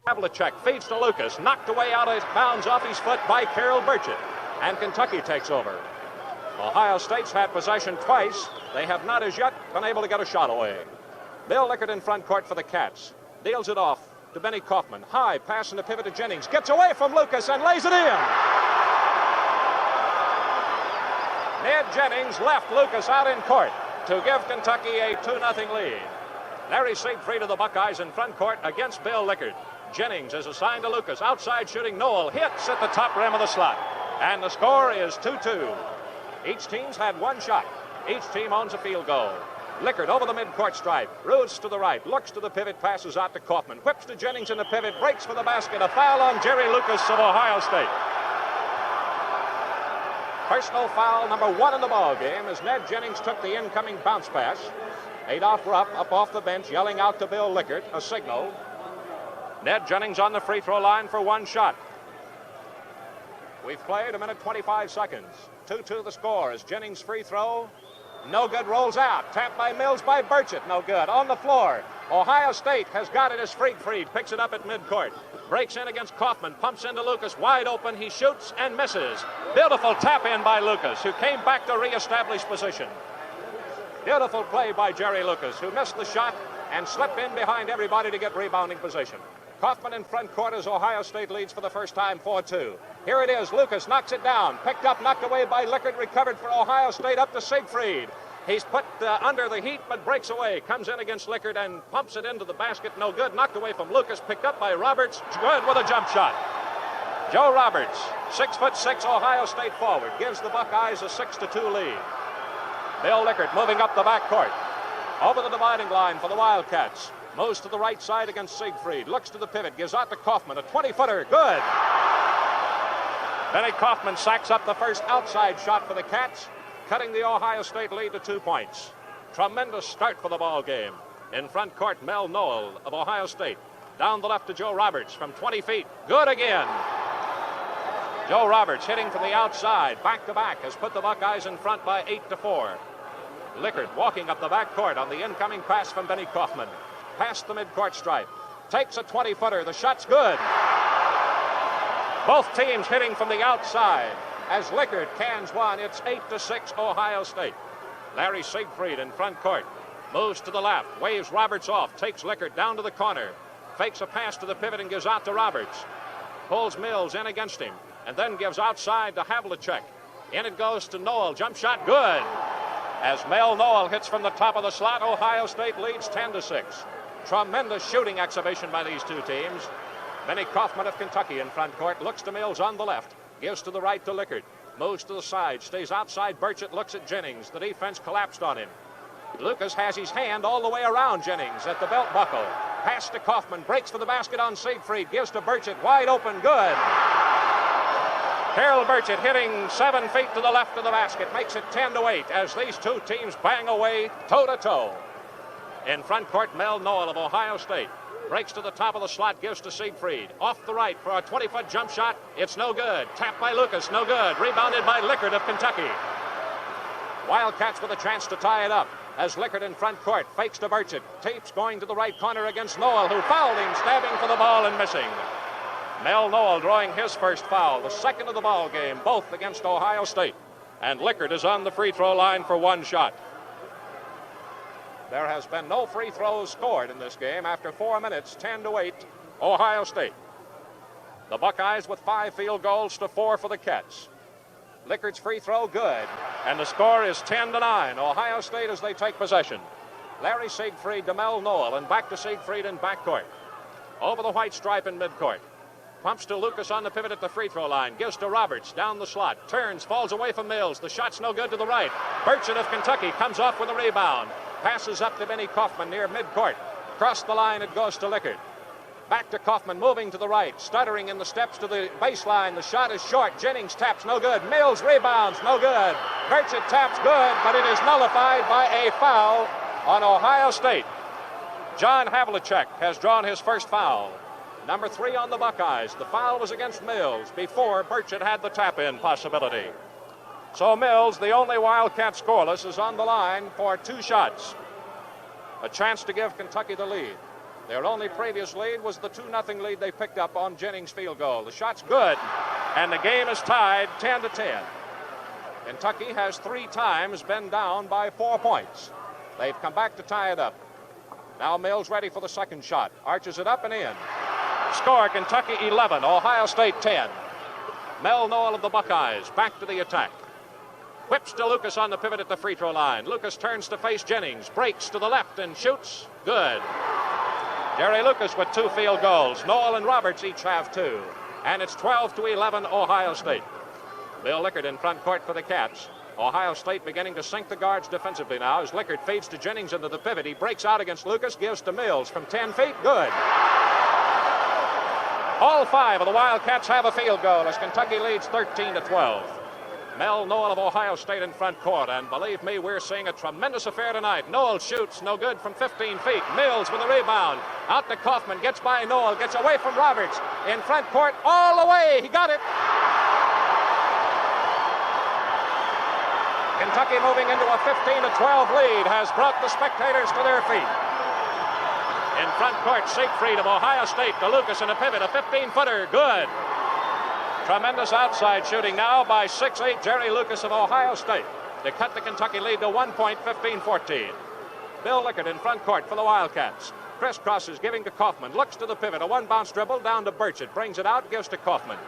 Havlicek feeds to Lucas, knocked away out of bounds off his foot by Carol Burchett, and Kentucky takes over. Ohio State's had possession twice. They have not as yet been able to get a shot away. Bill Lickert in front court for the Cats. Deals it off to Benny Kaufman. High pass in the pivot to Jennings. Gets away from Lucas and lays it in. Ned Jennings left Lucas out in court to give Kentucky a 2-0 lead. Larry Siegfried of the Buckeyes in front court against Bill Lickert. Jennings is assigned to Lucas. Outside shooting, Noel hits at the top rim of the slot. And the score is 2-2. Each team's had one shot. Each team owns a field goal. Lickert over the midcourt stripe. Roots to the right. Looks to the pivot. Passes out to Kaufman. Whips to Jennings in the pivot. Breaks for the basket. A foul on Jerry Lucas of Ohio State. Personal foul number 1 in the ball game as Ned Jennings took the incoming bounce pass. Adolph Rupp up off the bench yelling out to Bill Lickert. A signal. Ned Jennings on the free throw line for one shot. We've played 1:25 seconds. 2-2 the score as Jennings' free throw. No good, rolls out. Tapped by Mills by Burchett. No good. On the floor. Ohio State has got it as Siegfried picks it up at midcourt. Breaks in against Kaufman. Pumps into Lucas. Wide open. He shoots and misses. Beautiful tap in by Lucas, who came back to reestablish position. Beautiful play by Jerry Lucas, who missed the shot and slipped in behind everybody to get rebounding position. Kaufman in front court as Ohio State leads for the first time 4-2. Here it is. Lucas knocks it down. Picked up, knocked away by Lickert. Recovered for Ohio State up to Siegfried. He's put under the heat but breaks away. Comes in against Lickert and pumps it into the basket. No good. Knocked away from Lucas. Picked up by Roberts. Good with a jump shot. Joe Roberts, 6'6" Ohio State forward, gives the Buckeyes a 6-2 lead. Bill Lickert moving up the backcourt. Over the dividing line for the Wildcats. Moves to the right side against Siegfried. Looks to the pivot. Gives out to Kaufman. A 20-footer. Good. Benny Kaufman sacks up the first outside shot for the Cats, cutting the Ohio State lead to 2 points. Tremendous start for the ball game. In front court, Mel Noel of Ohio State. Down the left to Joe Roberts from 20 feet. Good again. Joe Roberts hitting from the outside. Back to back has put the Buckeyes in front by 8-4. Lickert walking up the backcourt on the incoming pass from Benny Kaufman. Past the midcourt stripe. Takes a 20-footer. The shot's good. Both teams hitting from the outside. As Lickert cans one, it's 8-6 Ohio State. Larry Siegfried in front court. Moves to the left. Waves Roberts off. Takes Lickert down to the corner. Fakes a pass to the pivot and gives out to Roberts. Pulls Mills in against him. And then gives outside to Havlicek. In it goes to Noel. Jump shot good. As Mel Noel hits from the top of the slot, Ohio State leads 10-6. Tremendous shooting exhibition by these two teams. Benny Kaufman of Kentucky in front court. Looks to Mills on the left. Gives to the right to Lickert. Moves to the side. Stays outside Burchett. Looks at Jennings. The defense collapsed on him. Lucas has his hand all the way around Jennings at the belt buckle. Pass to Kaufman. Breaks for the basket on Siegfried. Gives to Burchett. Wide open. Good. Carol Burchett hitting 7 feet to the left of the basket. Makes it 10-8 as these two teams bang away toe-to-toe. In front court, Mel Noel of Ohio State. Breaks to the top of the slot, gives to Siegfried. Off the right for a 20-foot jump shot. It's no good. Tapped by Lucas, no good. Rebounded by Lickert of Kentucky. Wildcats with a chance to tie it up. As Lickert in front court, fakes to Burchett. Tapes going to the right corner against Noel, who fouled him, stabbing for the ball and missing. Mel Noel drawing his first foul, the second of the ball game, both against Ohio State. And Lickert is on the free throw line for one shot. There has been no free throws scored in this game after 4 minutes, 10-8, Ohio State. The Buckeyes with 5 field goals to 4 for the Cats. Lickert's free throw good, and the score is 10-9, Ohio State as they take possession. Larry Siegfried to Mel Noel, and back to Siegfried in backcourt. Over the white stripe in midcourt. Pumps to Lucas on the pivot at the free throw line. Gives to Roberts down the slot. Turns, falls away from Mills. The shot's no good to the right. Burchett of Kentucky comes off with a rebound. Passes up to Benny Kaufman near midcourt. Across the line it goes to Lickert. Back to Kaufman, moving to the right. Stuttering in the steps to the baseline. The shot is short. Jennings taps, no good. Mills rebounds, no good. Burchett taps, good, but it is nullified by a foul on Ohio State. John Havlicek has drawn his first foul. Number 3 on the Buckeyes. The foul was against Mills before Burchett had the tap-in possibility. So Mills, the only Wildcat scoreless, is on the line for 2 shots. A chance to give Kentucky the lead. Their only previous lead was the 2-0 lead they picked up on Jennings' field goal. The shot's good, and the game is tied 10-10. Kentucky has 3 times been down by 4 points. They've come back to tie it up. Now Mills ready for the second shot. Arches it up and in. Score, Kentucky 11, Ohio State 10. Mel Noel of the Buckeyes back to the attack. Whips to Lucas on the pivot at the free throw line. Lucas turns to face Jennings, breaks to the left and shoots. Good. Jerry Lucas with 2 field goals. Noel and Roberts each have 2. And it's 12-11 Ohio State. Bill Lickert in front court for the Cats. Ohio State beginning to sink the guards defensively now as Lickert feeds to Jennings into the pivot. He breaks out against Lucas, gives to Mills from 10 feet. Good. All 5 of the Wildcats have a field goal as Kentucky leads 13-12. Mel Noel of Ohio State in front court, and believe me, we're seeing a tremendous affair tonight. Noel shoots, no good from 15 feet. Mills with a rebound. Out to Kaufman, gets by Noel, gets away from Roberts. In front court, all the way, he got it. Kentucky moving into a 15-12 lead has brought the spectators to their feet. In front court, Siegfried of Ohio State to Lucas in a pivot, a 15-footer, good. Tremendous outside shooting now by 6'8" Jerry Lucas of Ohio State to cut the Kentucky lead to 1 point, 15-14. Bill Lickert in front court for the Wildcats. Crisscrosses, giving to Kaufman, looks to the pivot, a 1-bounce dribble down to Burchett, brings it out, gives to Kaufman.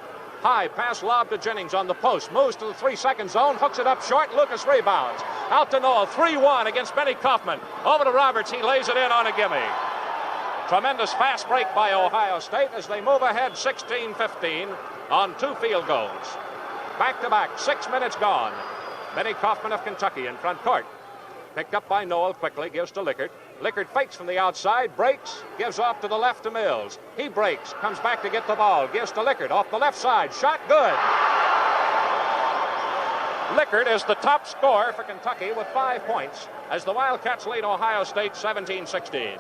High pass lob to Jennings on the post, moves to the 3-second zone, hooks it up short, Lucas rebounds. Out to Noel, 3-1 against Benny Kaufman. Over to Roberts, he lays it in on a gimme. Tremendous fast break by Ohio State as they move ahead 16-15 on 2 field goals. Back-to-back, 6 minutes gone. Benny Kaufman of Kentucky in front court. Picked up by Noel quickly, gives to Lickert. Lickert fakes from the outside, breaks, gives off to the left to Mills. He breaks, comes back to get the ball, gives to Lickert off the left side. Shot good. Lickert is the top scorer for Kentucky with 5 points as the Wildcats lead Ohio State 17-16.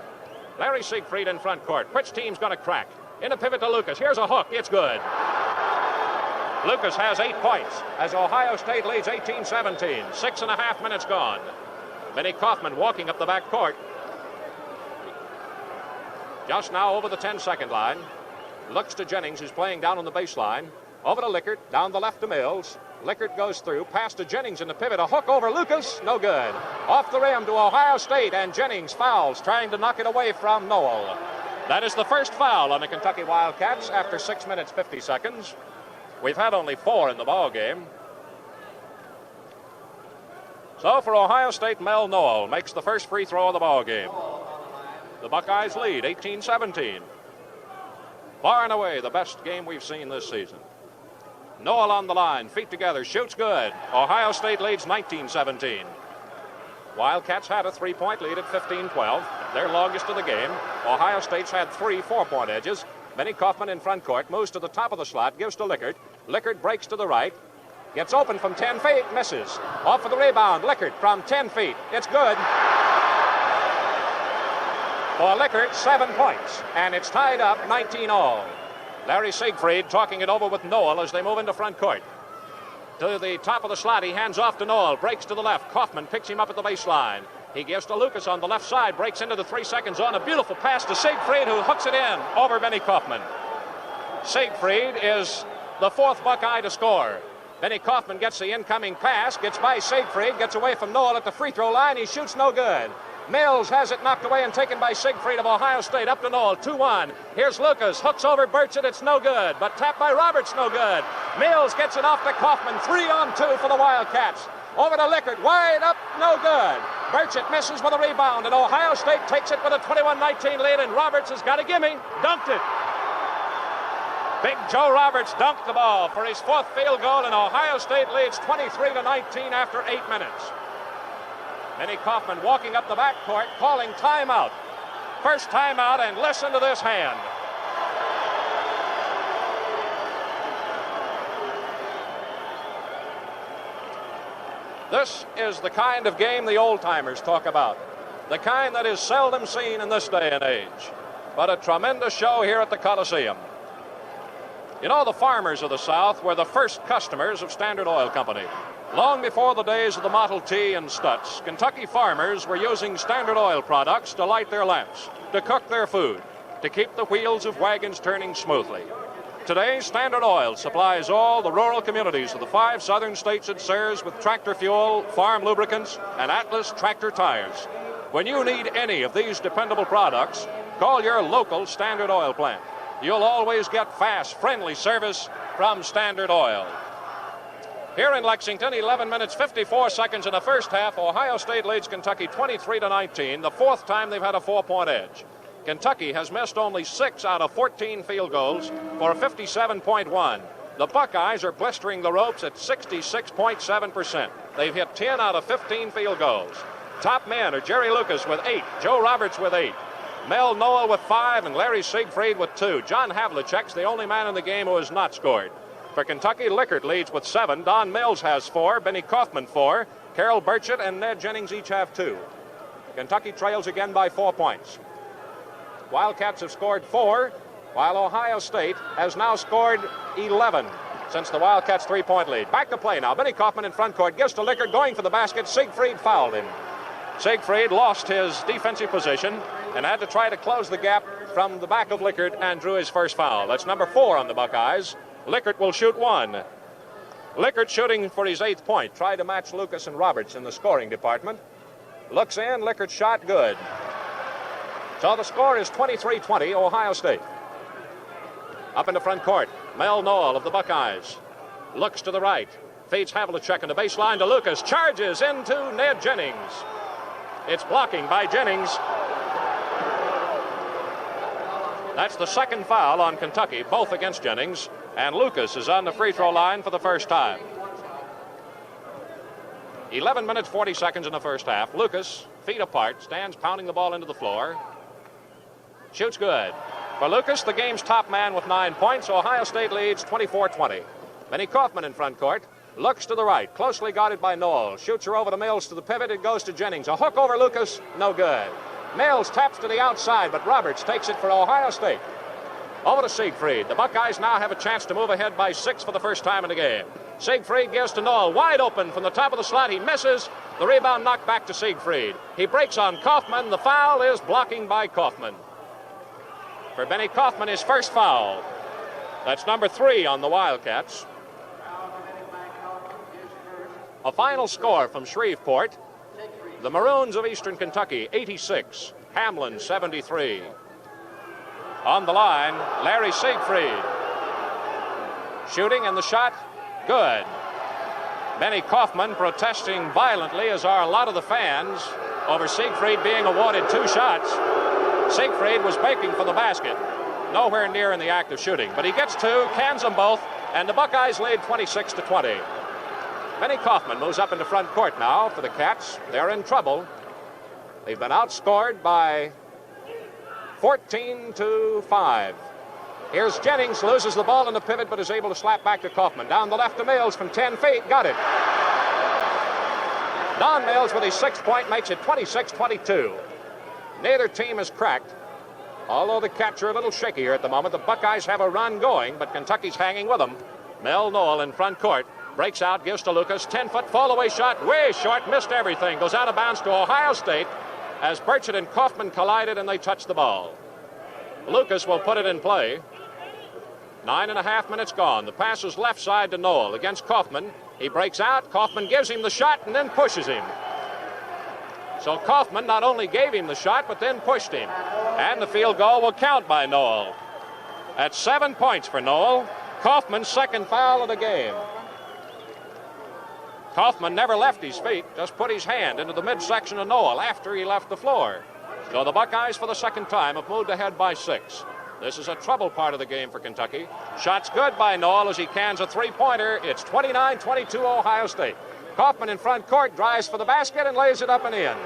Larry Siegfried in front court. Which team's going to crack? In a pivot to Lucas. Here's a hook. It's good. Lucas has 8 points as Ohio State leads 18-17. 6.5 minutes gone. Benny Kaufman walking up the back court. Just now over the 10-second line. Looks to Jennings, who's playing down on the baseline. Over to Lickert, down the left to Mills. Lickert goes through, pass to Jennings in the pivot. A hook over Lucas, no good. Off the rim to Ohio State, and Jennings fouls, trying to knock it away from Noel. That is the first foul on the Kentucky Wildcats after 6 minutes, 50 seconds. We've had only 4 in the ball game. So for Ohio State, Mel Noel makes the first free throw of the ball game. The Buckeyes lead 18-17. Far and away the best game we've seen this season. Noel on the line, feet together, shoots good. Ohio State leads 19-17. Wildcats had a 3-point lead at 15-12, their longest of the game. Ohio State's had 3 4-point edges. Benny Kaufman in front court, moves to the top of the slot, gives to Lickert. Lickert breaks to the right, gets open from 10 feet, misses. Off for the rebound, Lickert from 10 feet. It's good. For Lickert, 7 points, and it's tied up 19-all. Larry Siegfried talking it over with Noel as they move into front court. To the top of the slot, he hands off to Noel, breaks to the left. Kaufman picks him up at the baseline. He gives to Lucas on the left side, breaks into the 3-second zone. A beautiful pass to Siegfried, who hooks it in over Benny Kaufman. Siegfried is the 4th Buckeye to score. Benny Kaufman gets the incoming pass, gets by Siegfried, gets away from Noel at the free throw line. He shoots no good. Mills has it knocked away and taken by Siegfried of Ohio State. Up to Noel, 2-1. Here's Lucas, hooks over Burchett, it's no good. But tapped by Roberts, no good. Mills gets it off to Kaufman, 3-on-2 for the Wildcats. Over to Lickert, wide up, no good. Burchett misses with a rebound, and Ohio State takes it with a 21-19 lead, and Roberts has got a gimme, dunked it. Big Joe Roberts dunked the ball for his 4th field goal, and Ohio State leads 23-19 after 8 minutes. Benny Kaufman walking up the backcourt, calling timeout. First timeout, and listen to this hand. This is the kind of game the old-timers talk about. The kind that is seldom seen in this day and age. But a tremendous show here at the Coliseum. You know, the farmers of the South were the first customers of Standard Oil Company. Long before the days of the Model T and Stutz, Kentucky farmers were using Standard Oil products to light their lamps, to cook their food, to keep the wheels of wagons turning smoothly. Today, Standard Oil supplies all the rural communities of the 5 southern states it serves with tractor fuel, farm lubricants, and Atlas tractor tires. When you need any of these dependable products, call your local Standard Oil plant. You'll always get fast, friendly service from Standard Oil. Here in Lexington, 11 minutes, 54 seconds in the first half. Ohio State leads Kentucky 23-19, the 4th time they've had a 4-point edge. Kentucky has missed only 6 out of 14 field goals for a 57.1. The Buckeyes are blistering the ropes at 66.7%. They've hit 10 out of 15 field goals. Top men are Jerry Lucas with 8, Joe Roberts with 8, Mel Noel with 5, and Larry Siegfried with 2. John Havlicek's the only man in the game who has not scored. For Kentucky, Lickert leads with 7. Don Mills has 4. Benny Kaufman 4. Carol Burchett and Ned Jennings each have 2. Kentucky trails again by 4 points. Wildcats have scored 4, while Ohio State has now scored 11 since the Wildcats' 3-point lead. Back to play now. Benny Kaufman in front court. Gives to Lickert, going for the basket. Siegfried fouled him. Siegfried lost his defensive position and had to try to close the gap from the back of Lickert and drew his first foul. That's number 4 on the Buckeyes. Lickert will shoot 1. Lickert shooting for his 8th point. Tried to match Lucas and Roberts in the scoring department. Looks in. Lickert shot good. So the score is 23-20, Ohio State. Up in the front court, Mel Noel of the Buckeyes looks to the right, feeds Havlicek in the baseline to Lucas, charges into Ned Jennings. It's blocking by Jennings. That's the 2nd foul on Kentucky, both against Jennings, and Lucas is on the free throw line for the first time. 11 minutes, 40 seconds in the first half. Lucas, feet apart, stands pounding the ball into the floor. Shoots good. For Lucas, the game's top man with 9 points. Ohio State leads 24-20. Benny Kaufman in front court. Looks to the right. Closely guarded by Noel. Shoots her over to Mills to the pivot. It goes to Jennings. A hook over Lucas. No good. Mills taps to the outside, but Roberts takes it for Ohio State. Over to Siegfried. The Buckeyes now have a chance to move ahead by 6 for the first time in the game. Siegfried gives to Noel. Wide open from the top of the slot. He misses. The rebound knocked back to Siegfried. He breaks on Kaufman. The foul is blocking by Kaufman. For Benny Kaufman, his first foul. That's number 3 on the Wildcats. A final score from Shreveport. The Maroons of Eastern Kentucky, 86. Hamlin, 73. On the line, Larry Siegfried. Shooting and the shot, good. Benny Kaufman protesting violently, as are a lot of the fans, over Siegfried being awarded 2 shots. Siegfried was begging for the basket, nowhere near in the act of shooting, but he gets 2, cans them both, and the Buckeyes lead 26-20. Benny Kaufman moves up into front court now for the Cats. They're in trouble. They've been outscored by 14-5. Here's Jennings, loses the ball in the pivot, but is able to slap back to Kaufman. Down the left to Mills from 10 feet, got it. Don Mills with his 6th point makes it 26-22. Neither team is cracked. Although the Cats are a little shaky here at the moment, the Buckeyes have a run going, but Kentucky's hanging with them. Mel Noel in front court. Breaks out, gives to Lucas. 10-foot fall-away shot, way short, missed everything. Goes out of bounds to Ohio State as Burchett and Kaufman collided and they touch the ball. Lucas will put it in play. 9.5 minutes gone. The pass is left side to Noel against Kaufman. He breaks out. Kaufman gives him the shot and then pushes him. So Kaufman not only gave him the shot, but then pushed him. And the field goal will count by Noel. At 7 points for Noel. Kaufman's 2nd foul of the game. Kaufman never left his feet, just put his hand into the midsection of Noel after he left the floor. So the Buckeyes, for the 2nd time, have moved ahead by 6. This is a trouble part of the game for Kentucky. Shots good by Noel as he cans a 3-pointer. It's 29-22 Ohio State. Kaufman in front court, drives for the basket and lays it up and in.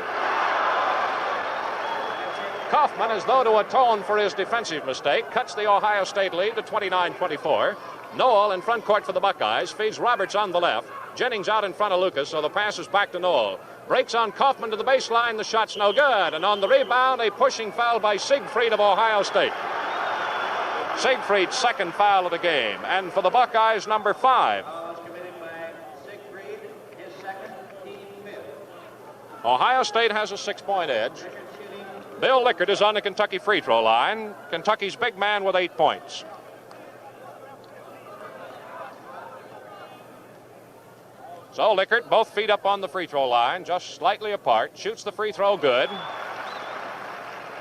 Kaufman, as though to atone for his defensive mistake, cuts the Ohio State lead to 29-24. Noel in front court for the Buckeyes, feeds Roberts on the left. Jennings out in front of Lucas, so the pass is back to Noel. Breaks on Kaufman to the baseline, the shot's no good. And on the rebound, a pushing foul by Siegfried of Ohio State. Siegfried's 2nd foul of the game. And for the Buckeyes, number 5. Ohio State has a 6-point edge. Bill Lickert is on the Kentucky free throw line. Kentucky's big man with 8 points. So Lickert, both feet up on the free throw line, just slightly apart, shoots the free throw good.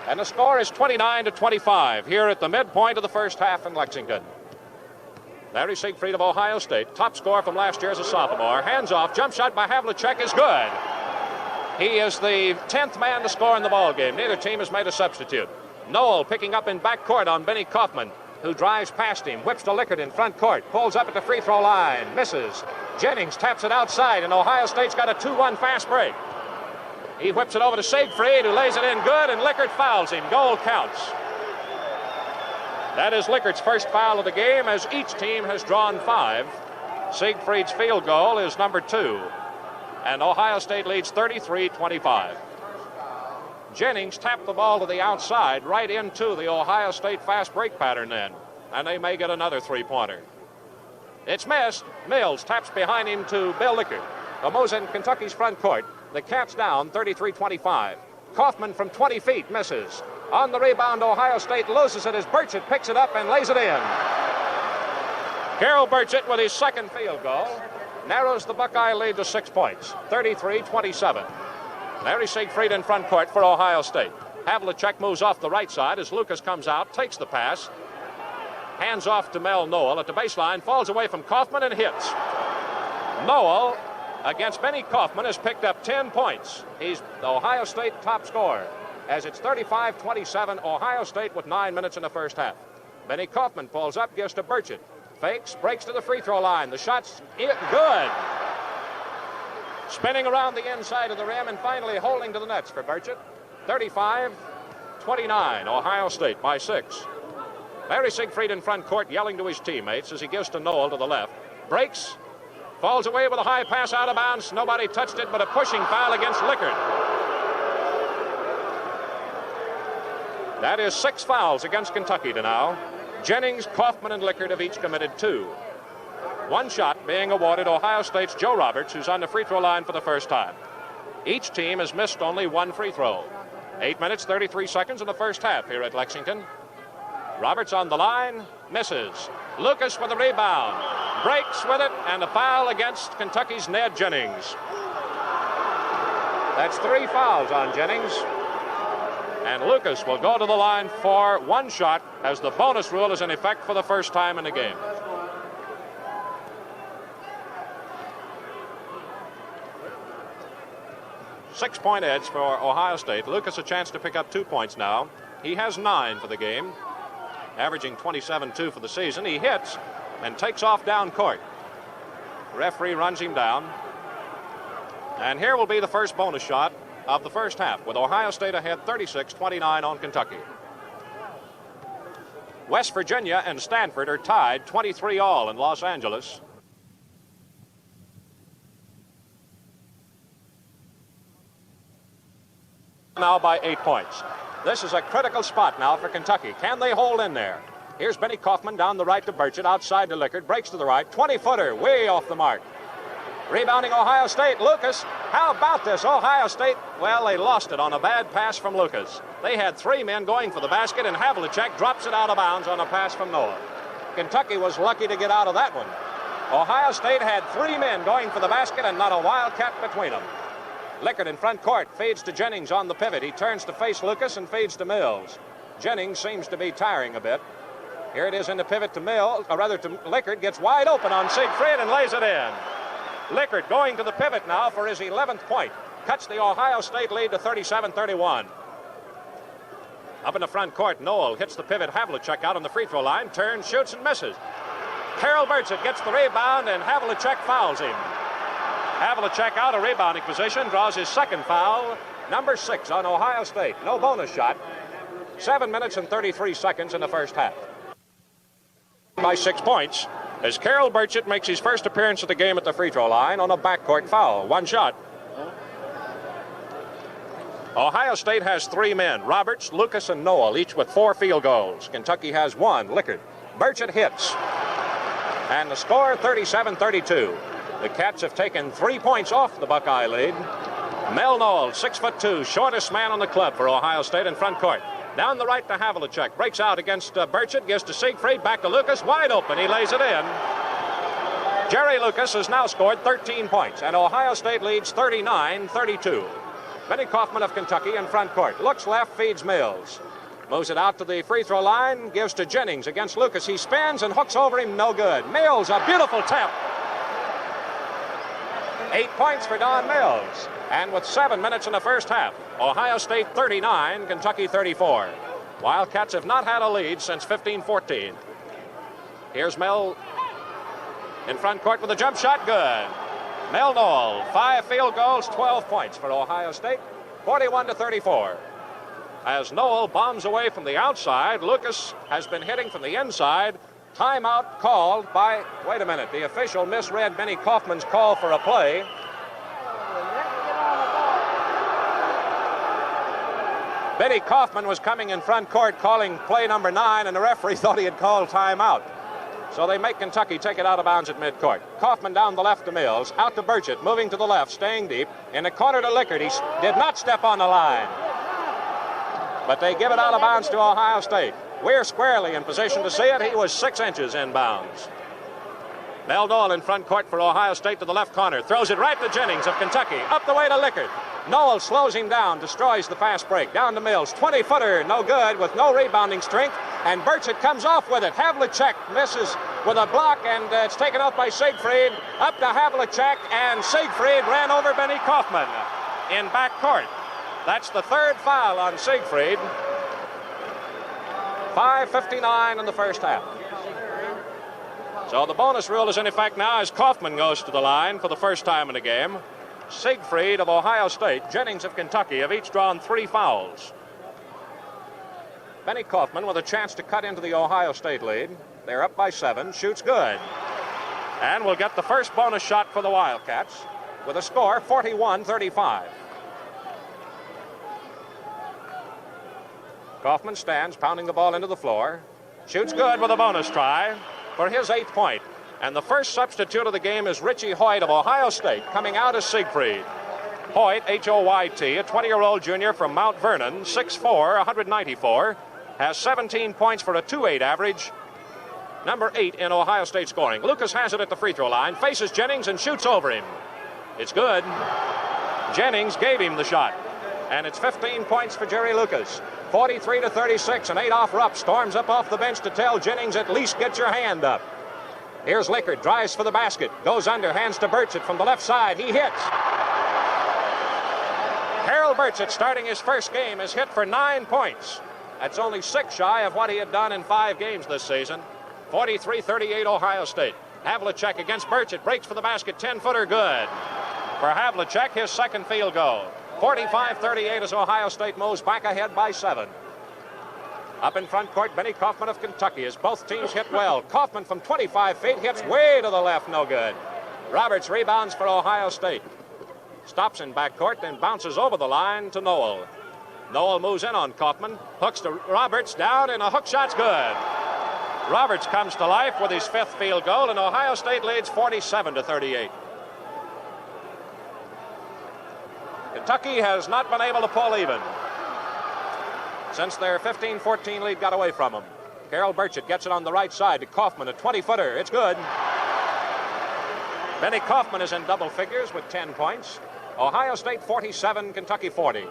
And the score is 29-25 here at the midpoint of the first half in Lexington. Larry Siegfried of Ohio State, top scorer from last year as a sophomore. Hands off, jump shot by Havlicek is good. He is the 10th man to score in the ball game. Neither team has made a substitute. Noel picking up in backcourt on Benny Kaufman, who drives past him, whips to Lickert in front court, pulls up at the free throw line, misses. Jennings taps it outside, and Ohio State's got a 2-1 fast break. He whips it over to Siegfried, who lays it in good, and Lickert fouls him. Goal counts. That is Lickert's first foul of the game, as each team has drawn 5. Siegfried's field goal is number 2, and Ohio State leads 33-25. Jennings tapped the ball to the outside, right into the Ohio State fast break pattern then, and they may get another 3-pointer. It's missed. Mills taps behind him to Bill Lickert. Moves in Kentucky's front court. The Cats down 33-25. Kaufman from 20 feet misses. On the rebound, Ohio State loses it as Burchett picks it up and lays it in. Carol Burchett with his second field goal narrows the Buckeye lead to 6 points, 33-27. Larry Siegfried in front court for Ohio State. Havlicek moves off the right side as Lucas comes out, takes the pass, hands off to Mel Noel at the baseline, falls away from Kaufman and hits. Noel, against Benny Kaufman, has picked up 10 points. He's the Ohio State top scorer, as it's 35-27, Ohio State with 9 minutes in the first half. Benny Kaufman pulls up, gives to Burchett. Fakes, breaks to the free throw line. The shot's good. Spinning around the inside of the rim and finally holding to the nets for Burchett. 35-29, Ohio State by 6. Larry Siegfried in front court yelling to his teammates as he gives to Noel to the left. Breaks, falls away with a high pass out of bounds. Nobody touched it, but a pushing foul against Lickert. That is 6 fouls against Kentucky to now. Jennings, Kaufman, and Lickert have each committed 2. 1 shot being awarded Ohio State's Joe Roberts, who's on the free throw line for the first time. Each team has missed only 1 free throw. 8 minutes, 33 seconds in the first half here at Lexington. Roberts on the line, misses. Lucas with the rebound, breaks with it, and a foul against Kentucky's Ned Jennings. That's 3 fouls on Jennings. And Lucas will go to the line for 1 shot, as the bonus rule is in effect for the first time in the game. Six-point edge for Ohio State. Lucas a chance to pick up 2 points now. He has 9 for the game, averaging 27-2 for the season. He hits and takes off down court. The referee runs him down. And here will be the first bonus shot of the first half, with Ohio State ahead 36-29 on Kentucky. West Virginia and Stanford are tied 23-all in Los Angeles. Now by 8 points. This is a critical spot now for Kentucky. Can they hold in there? Here's Benny Kaufman down the right to Burchett, outside to Lickert, breaks to the right, 20-footer, way off the mark. Rebounding Ohio State, Lucas. How about this? Ohio State, well, they lost it on a bad pass from Lucas. They had 3 men going for the basket, and Havlicek drops it out of bounds on a pass from Noel. Kentucky was lucky to get out of that one. Ohio State had 3 men going for the basket and not a wildcat between them. Lickert in front court, feeds to Jennings on the pivot. He turns to face Lucas and feeds to Mills. Jennings seems to be tiring a bit. Here it is in the pivot to Mills, or rather to Lickert, gets wide open on Siegfried and lays it in. Lickert going to the pivot now for his 11th point. Cuts the Ohio State lead to 37-31. Up in the front court, Noel hits the pivot. Havlicek out on the free throw line, turns, shoots, and misses. Carol Burchett gets the rebound, and Havlicek fouls him. Havlicek out of rebounding position, draws his second foul, number 6 on Ohio State. No bonus shot. 7 minutes and 33 seconds in the first half. By 6 points, as Carol Burchett makes his first appearance of the game at the free throw line on a backcourt foul. 1 shot. Ohio State has 3 men, Roberts, Lucas, and Noel, each with 4 field goals. Kentucky has 1, Lickert. Burchett hits. And the score, 37-32. The Cats have taken 3 points off the Buckeye lead. Mel Noel, 6'2", shortest man on the club for Ohio State in front court. Down the right to Havlicek. Breaks out against Burchett. Gives to Siegfried. Back to Lucas. Wide open. He lays it in. Jerry Lucas has now scored 13 points, and Ohio State leads 39-32. Benny Kaufman of Kentucky in front court. Looks left, feeds Mills. Moves it out to the free throw line. Gives to Jennings against Lucas. He spins and hooks over him. No good. Mills, a beautiful tip. 8 points for Don Mills. And with 7 minutes in the first half, Ohio State 39, Kentucky 34. Wildcats have not had a lead since 15-14. Here's Mel in front court with a jump shot. Good. Mel Noel, 5 field goals, 12 points for Ohio State, 41-34. As Noel bombs away from the outside, Lucas has been hitting from the inside. Timeout called by, wait a minute, the official misread Benny Kaufman's call for a play. Benny Kaufman was coming in front court calling play number 9, and the referee thought he had called timeout. So they make Kentucky take it out of bounds at midcourt. Kaufman down the left to Mills, out to Burchett, moving to the left, staying deep. In the corner to Lickard. He did not step on the line. But they give it out of bounds to Ohio State. We're squarely in position to see it. He was 6 inches in bounds. Mel Noel in front court for Ohio State to the left corner. Throws it right to Jennings of Kentucky. Up the way to Lickard. Noel slows him down, destroys the fast break. Down to Mills. 20-footer, no good, with no rebounding strength. And Burchett comes off with it. Havlicek misses with a block, and it's taken out by Siegfried. Up to Havlicek, and Siegfried ran over Benny Kaufman in back court. That's the 3rd foul on Siegfried. 5:59 in the first half. So the bonus rule is in effect now as Kaufman goes to the line for the first time in the game. Siegfried of Ohio State, Jennings of Kentucky have each drawn 3 fouls. Benny Kaufman with a chance to cut into the Ohio State lead. They're up by 7, shoots good. And will get the first bonus shot for the Wildcats with a score 41-35. Kaufman stands, pounding the ball into the floor. Shoots good with a bonus try for his 8th point. And the first substitute of the game is Richie Hoyt of Ohio State, coming out as Siegfried. Hoyt, H-O-Y-T, a 20-year-old junior from Mount Vernon, 6'4", 194, has 17 points for a 2.8 average, number 8 in Ohio State scoring. Lucas has it at the free throw line, faces Jennings and shoots over him. It's good. Jennings gave him the shot. And it's 15 points for Jerry Lucas. 43-36, and Adolph Rupp storms up off the bench to tell Jennings, at least get your hand up. Here's Lickard, drives for the basket, goes under, hands to Burchett from the left side. He hits. Harold Burchett, starting his first game, has hit for 9 points. That's only 6 shy of what he had done in 5 games this season. 43-38 Ohio State. Havlicek against Burchett, breaks for the basket, 10-footer good. For Havlicek, his 2nd field goal. 45-38 as Ohio State moves back ahead by 7. Up in front court, Benny Kaufman of Kentucky, as both teams hit well. Kaufman from 25 feet hits way to the left, no good. Roberts rebounds for Ohio State. Stops in backcourt, then bounces over the line to Noel. Noel moves in on Kaufman, hooks to Roberts, down, and a hook shot's good. Roberts comes to life with his 5th field goal, and Ohio State leads 47-38. Kentucky has not been able to pull even since their 15-14 lead got away from them. Carol Burchett gets it on the right side to Kaufman, a 20-footer. It's good. Benny Kaufman is in double figures with 10 points. Ohio State 47, Kentucky 40.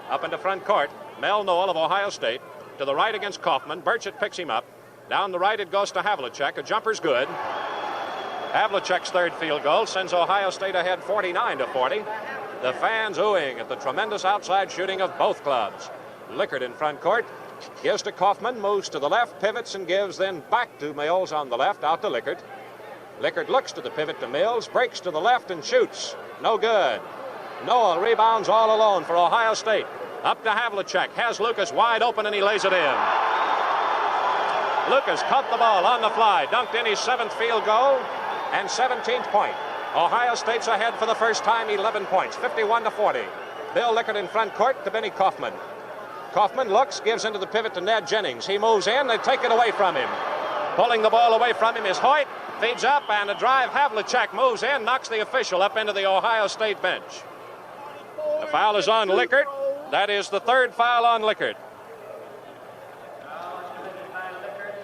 Up into front court, Mel Noel of Ohio State. To the right against Kaufman. Burchett picks him up. Down the right it goes to Havlicek. A jumper's good. Havlicek's 3rd field goal sends Ohio State ahead 49-40. The fans oohing at the tremendous outside shooting of both clubs. Lickard in front court. Gives to Kaufman, moves to the left, pivots and gives, then back to Mills on the left, out to Lickard. Lickard looks to the pivot to Mills, breaks to the left and shoots. No good. Noel rebounds all alone for Ohio State. Up to Havlicek, has Lucas wide open and he lays it in. Lucas caught the ball on the fly, dunked in his 7th field goal and 17th point. Ohio State's ahead for the first time, 11 points, 51-40. Bill Lickard in front court to Benny Kaufman. Kaufman looks, gives into the pivot to Ned Jennings. He moves in, they take it away from him. Pulling the ball away from him is Hoyt. Feeds up, and a drive. Havlicek moves in, knocks the official up into the Ohio State bench. The foul is on Lickert. That is the third foul on Lickert.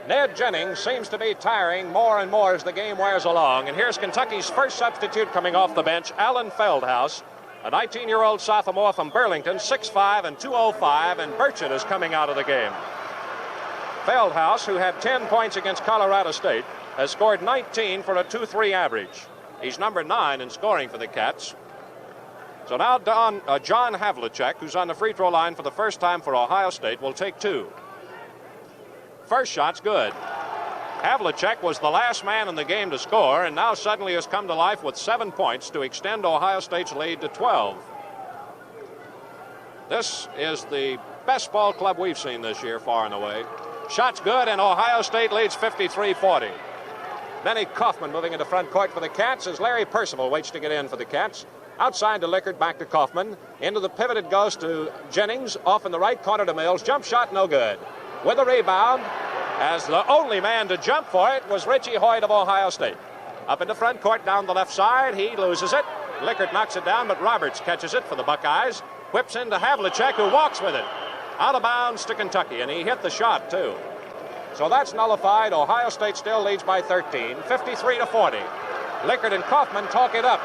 Ned Jennings seems to be tiring more and more as the game wears along. And here's Kentucky's first substitute coming off the bench, Alan Feldhaus, a 19-year-old sophomore from Burlington, 6'5" and 205, and Burchett is coming out of the game. Feldhaus, who had 10 points against Colorado State, has scored 19 for a 2-3 average. He's number 9 in scoring for the Cats. So now John Havlicek, who's on the free throw line for the first time for Ohio State, will take 2. First shot's good. Havlicek was the last man in the game to score, and now suddenly has come to life with 7 points to extend Ohio State's lead to 12. This is the best ball club we've seen this year, far and away. Shot's good, and Ohio State leads 53-40. Benny Kaufman moving into front court for the Cats as Larry Percival waits to get in for the Cats. Outside to Lickert, back to Kaufman. Into the pivot it goes to Jennings, off in the right corner to Mills. Jump shot, no good. With a rebound, as the only man to jump for it was Richie Hoyt of Ohio State. Up in the front court, down the left side, he loses it. Lickert knocks it down, but Roberts catches it for the Buckeyes. Whips into Havlicek, who walks with it. Out of bounds to Kentucky, and he hit the shot, too. So that's nullified. Ohio State still leads by 13, 53-40. Lickert and Kaufman talk it up.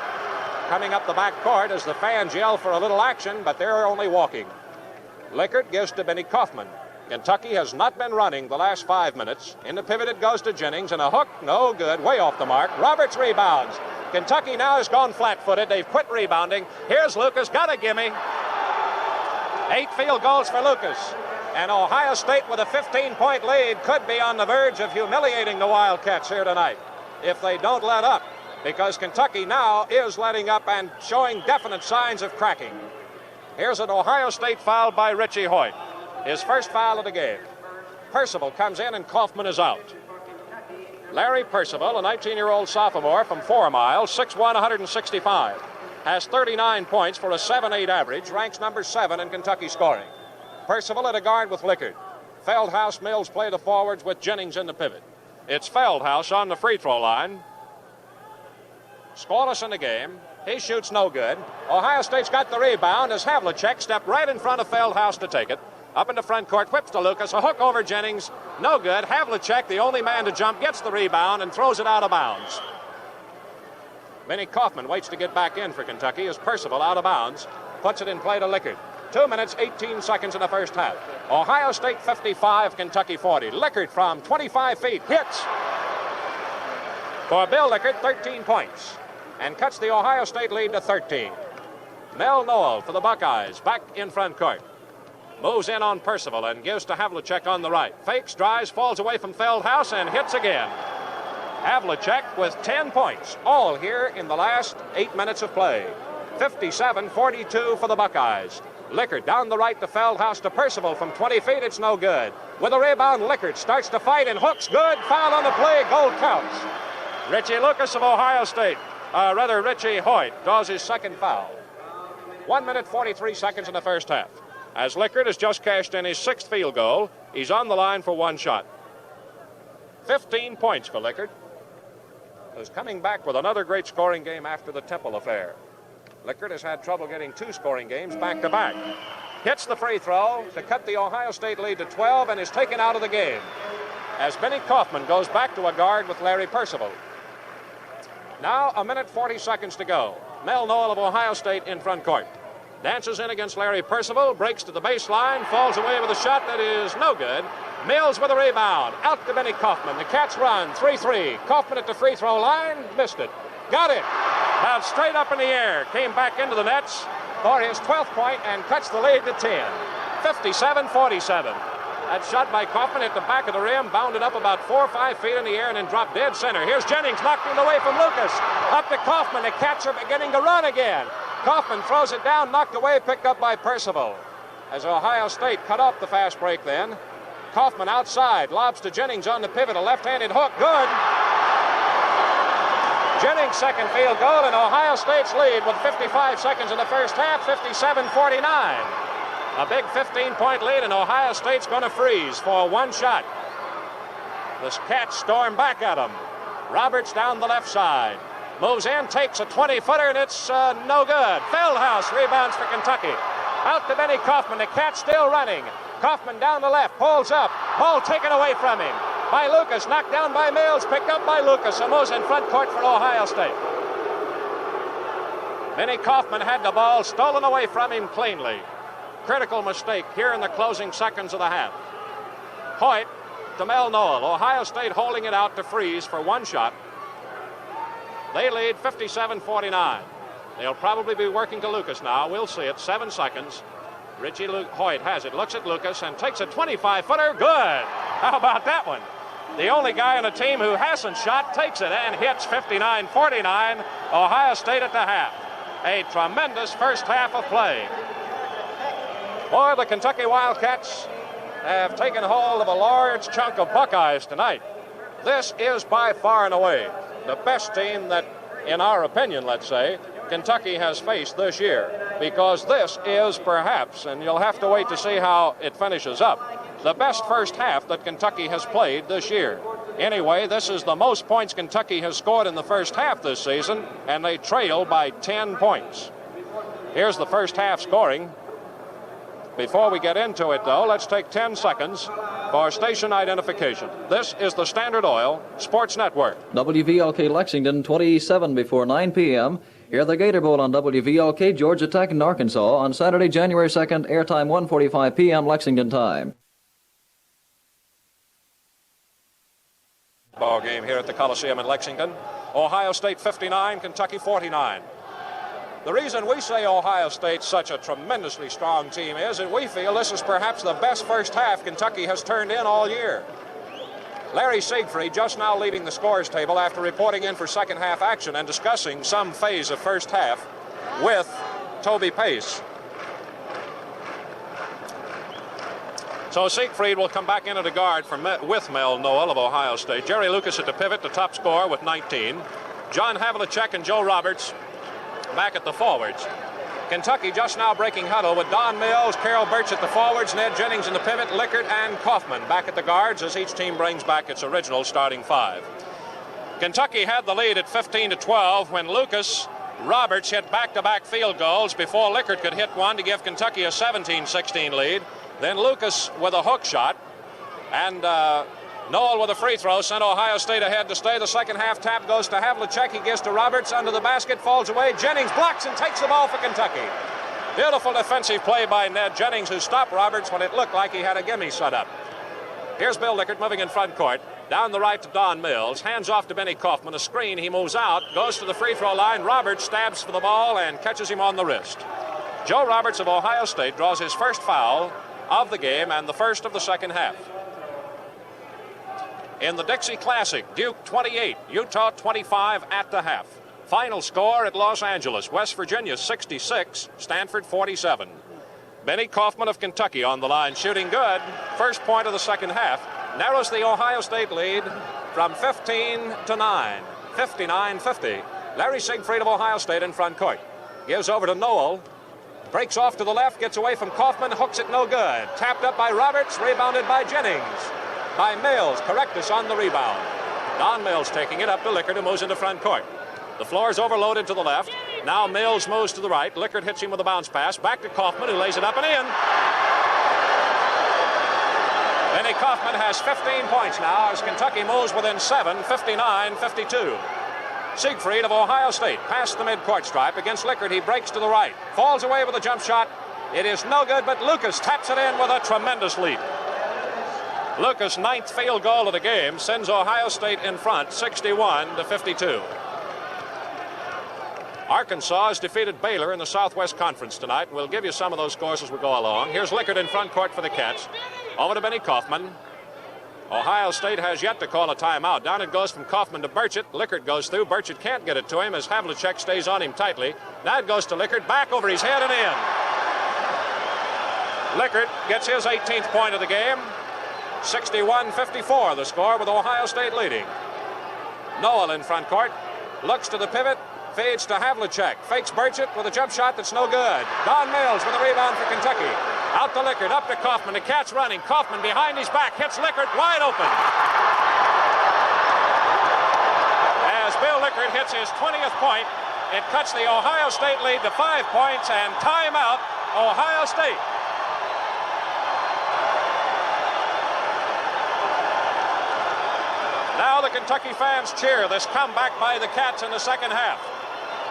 Coming up the back court as the fans yell for a little action, but they're only walking. Lickert gives to Benny Kaufman. Kentucky has not been running the last 5 minutes. In the pivot it goes to Jennings, and a hook, no good, way off the mark. Roberts rebounds. Kentucky now has gone flat-footed. They've quit rebounding. Here's Lucas, got a gimme. 8 field goals for Lucas. And Ohio State with a 15-point lead could be on the verge of humiliating the Wildcats here tonight if they don't let up, because Kentucky now is letting up and showing definite signs of cracking. Here's an Ohio State foul by Richie Hoyt. His first foul of the game. Percival comes in and Kaufman is out. Larry Percival, a 19-year-old sophomore from 4 Mile, 6'1", 165, has 39 points for a 7-8 average, ranks number 7 in Kentucky scoring. Percival at a guard with Lickert. Feldhaus, Mills play the forwards with Jennings in the pivot. It's Feldhaus on the free throw line. Scoreless in the game. He shoots no good. Ohio State's got the rebound as Havlicek stepped right in front of Feldhaus to take it. Up in the front court, whips to Lucas, a hook over Jennings, no good. Havlicek, the only man to jump, gets the rebound and throws it out of bounds. Benny Kaufman waits to get back in for Kentucky as Percival out of bounds, puts it in play to Lickert. 2 minutes, 18 seconds in the first half. Ohio State 55, Kentucky 40. Lickert from 25 feet hits for Bill Lickert, 13 points, and cuts the Ohio State lead to 13. Mel Noel for the Buckeyes, back in front court. Moves in on Percival and gives to Havlicek on the right. Fakes, drives, falls away from Feldhaus, and hits again. Havlicek with 10 points, all here in the last 8 minutes of play. 57-42 for the Buckeyes. Lickert down the right to Feldhaus to Percival from 20 feet. It's no good. With a rebound, Lickert starts to fight and hooks good. Foul on the play. Goal counts. Richie Lucas of Ohio State, Richie Hoyt, draws his second foul. 1 minute, 43 seconds in the first half. As Lickert has just cashed in his 6th field goal, he's on the line for 1 shot. 15 points for Lickert, who's coming back with another great scoring game after the Temple affair. Lickert has had trouble getting 2 scoring games back-to-back. Hits the free throw to cut the Ohio State lead to 12 and is taken out of the game as Benny Kaufman goes back to a guard with Larry Percival. Now 1 minute, 40 seconds to go. Mel Noel of Ohio State in front court. Dances in against Larry Percival, breaks to the baseline, falls away with a shot that is no good. Mills with a rebound, out to Benny Kaufman. The Cats run 3-3. Kaufman at the free throw line, missed it. Got it. Bounced straight up in the air, came back into the nets for his 12th point and cuts the lead to 10. 57-47. That shot by Kaufman at the back of the rim, bounded up about 4 or 5 feet in the air and then dropped dead center. Here's Jennings knocking it away from Lucas. Up to Kaufman. The Cats are beginning to run again. Kaufman throws it down, knocked away, picked up by Percival. As Ohio State cut off the fast break then. Kaufman outside, lobs to Jennings on the pivot, a left-handed hook, good. Jennings' second field goal, and Ohio State's lead with 55 seconds in the first half, 57-49. A big 15-point lead, and Ohio State's going to freeze for 1 shot. The Cats storm back at him. Roberts down the left side. Moves in, takes a 20-footer, and it's no good. Feldhaus rebounds for Kentucky. Out to Benny Kaufman. The Cats still running. Kaufman down the left, pulls up. Ball taken away from him by Lucas. Knocked down by Mills, picked up by Lucas. And moves in front court for Ohio State. Benny Kaufman had the ball stolen away from him cleanly. Critical mistake here in the closing seconds of the half. Hoyt to Mel Noel. Ohio State holding it out to Freeze for one shot. They lead 57-49. They'll probably be working to Lucas now. We'll see it. 7 seconds. Richie Hoyt has it. Looks at Lucas and takes a 25-footer. Good. How about that one? The only guy on the team who hasn't shot takes it and hits 59-49. Ohio State at the half. A tremendous first half of play. Boy, the Kentucky Wildcats have taken hold of a large chunk of Buckeyes tonight. This is by far and away the best team that, in our opinion, let's say, Kentucky has faced this year, because this is perhaps, and you'll have to wait to see how it finishes up, the best first half that Kentucky has played this year. Anyway, this is the most points Kentucky has scored in the first half this season, and they trail by 10 points. Here's the first half scoring. Before we get into it, though, let's take 10 seconds for station identification. This is the Standard Oil Sports Network. WVLK Lexington, 27 before 9 p.m. Hear the Gator Bowl on WVLK Georgia Tech in Arkansas on Saturday, January 2nd, airtime 1:45 p.m. Lexington time. Ball game here at the Coliseum in Lexington. Ohio State 59, Kentucky 49. The reason we say Ohio State's such a tremendously strong team is that we feel this is perhaps the best first half Kentucky has turned in all year. Larry Siegfried just now leading the scores table after reporting in for second half action and discussing some phase of first half with Toby Pace. So Siegfried will come back into the guard with Mel Noel of Ohio State. Jerry Lucas at the pivot, the top scorer with 19. John Havlicek and Joe Roberts back at the forwards. Kentucky just now breaking huddle with Don Mills, Carol Birch at the forwards, Ned Jennings in the pivot, Lickert and Kaufman back at the guards as each team brings back its original starting five. Kentucky had the lead at 15-12 when Lucas Roberts hit back-to-back field goals before Lickert could hit one to give Kentucky a 17-16 lead. Then Lucas with a hook shot and Noel with a free throw sent Ohio State ahead to stay. The second half tap goes to Havlicek. He gives to Roberts under the basket, falls away. Jennings blocks and takes the ball for Kentucky. Beautiful defensive play by Ned Jennings, who stopped Roberts when it looked like he had a gimme set up. Here's Bill Lickert moving in front court. Down the right to Don Mills. Hands off to Benny Kaufman. A screen. He moves out. Goes to the free throw line. Roberts stabs for the ball and catches him on the wrist. Joe Roberts of Ohio State draws his first foul of the game and the first of the second half. In the Dixie Classic, Duke 28, Utah 25 at the half. Final score at Los Angeles, West Virginia 66, Stanford 47. Benny Kaufman of Kentucky on the line, shooting good. First point of the second half. Narrows the Ohio State lead from 15-9, 59-50. Larry Siegfried of Ohio State in front court. Gives over to Noel. Breaks off to the left, gets away from Kaufman, hooks it no good. Tapped up by Roberts, rebounded by Jennings. By Mills, Correctus on the rebound. Don Mills taking it up to Lickert, who moves into front court. The floor is overloaded to the left. Now Mills moves to the right. Lickert hits him with a bounce pass. Back to Kaufman, who lays it up and in. Benny Kaufman has 15 points now as Kentucky moves within 7, 59-52. Siegfried of Ohio State past the midcourt stripe against Lickert. He breaks to the right. Falls away with a jump shot. It is no good, but Lucas taps it in with a tremendous lead. Lucas' 9th field goal of the game sends Ohio State in front 61-52. Arkansas has defeated Baylor in the Southwest Conference tonight. We'll give you some of those scores as we go along. Here's Lickert in front court for the Cats. Over to Benny Kaufman. Ohio State has yet to call a timeout. Down it goes from Kaufman to Burchett. Lickert goes through. Burchett can't get it to him as Havlicek stays on him tightly. Now it goes to Lickert. Back over his head and in. Lickert gets his 18th point of the game. 61-54 the score with Ohio State leading. Noel in front court. Looks to the pivot. Fades to Havlicek. Fakes Burchett with a jump shot that's no good. Don Mills with a rebound for Kentucky. Out to Lickert. Up to Kaufman. The Cats running. Kaufman behind his back. Hits Lickert wide open. as Bill Lickert hits his 20th point. It cuts the Ohio State lead to 5 points, and timeout, Ohio State. Now the Kentucky fans cheer this comeback by the Cats in the second half.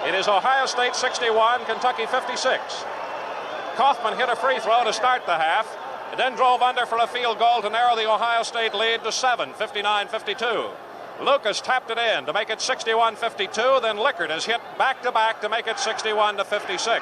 It is Ohio State 61, Kentucky 56. Kaufman hit a free throw to start the half, and then drove under for a field goal to narrow the Ohio State lead to 7, 59-52. Lucas tapped it in to make it 61-52, then Lickert has hit back-to-back to make it 61-56.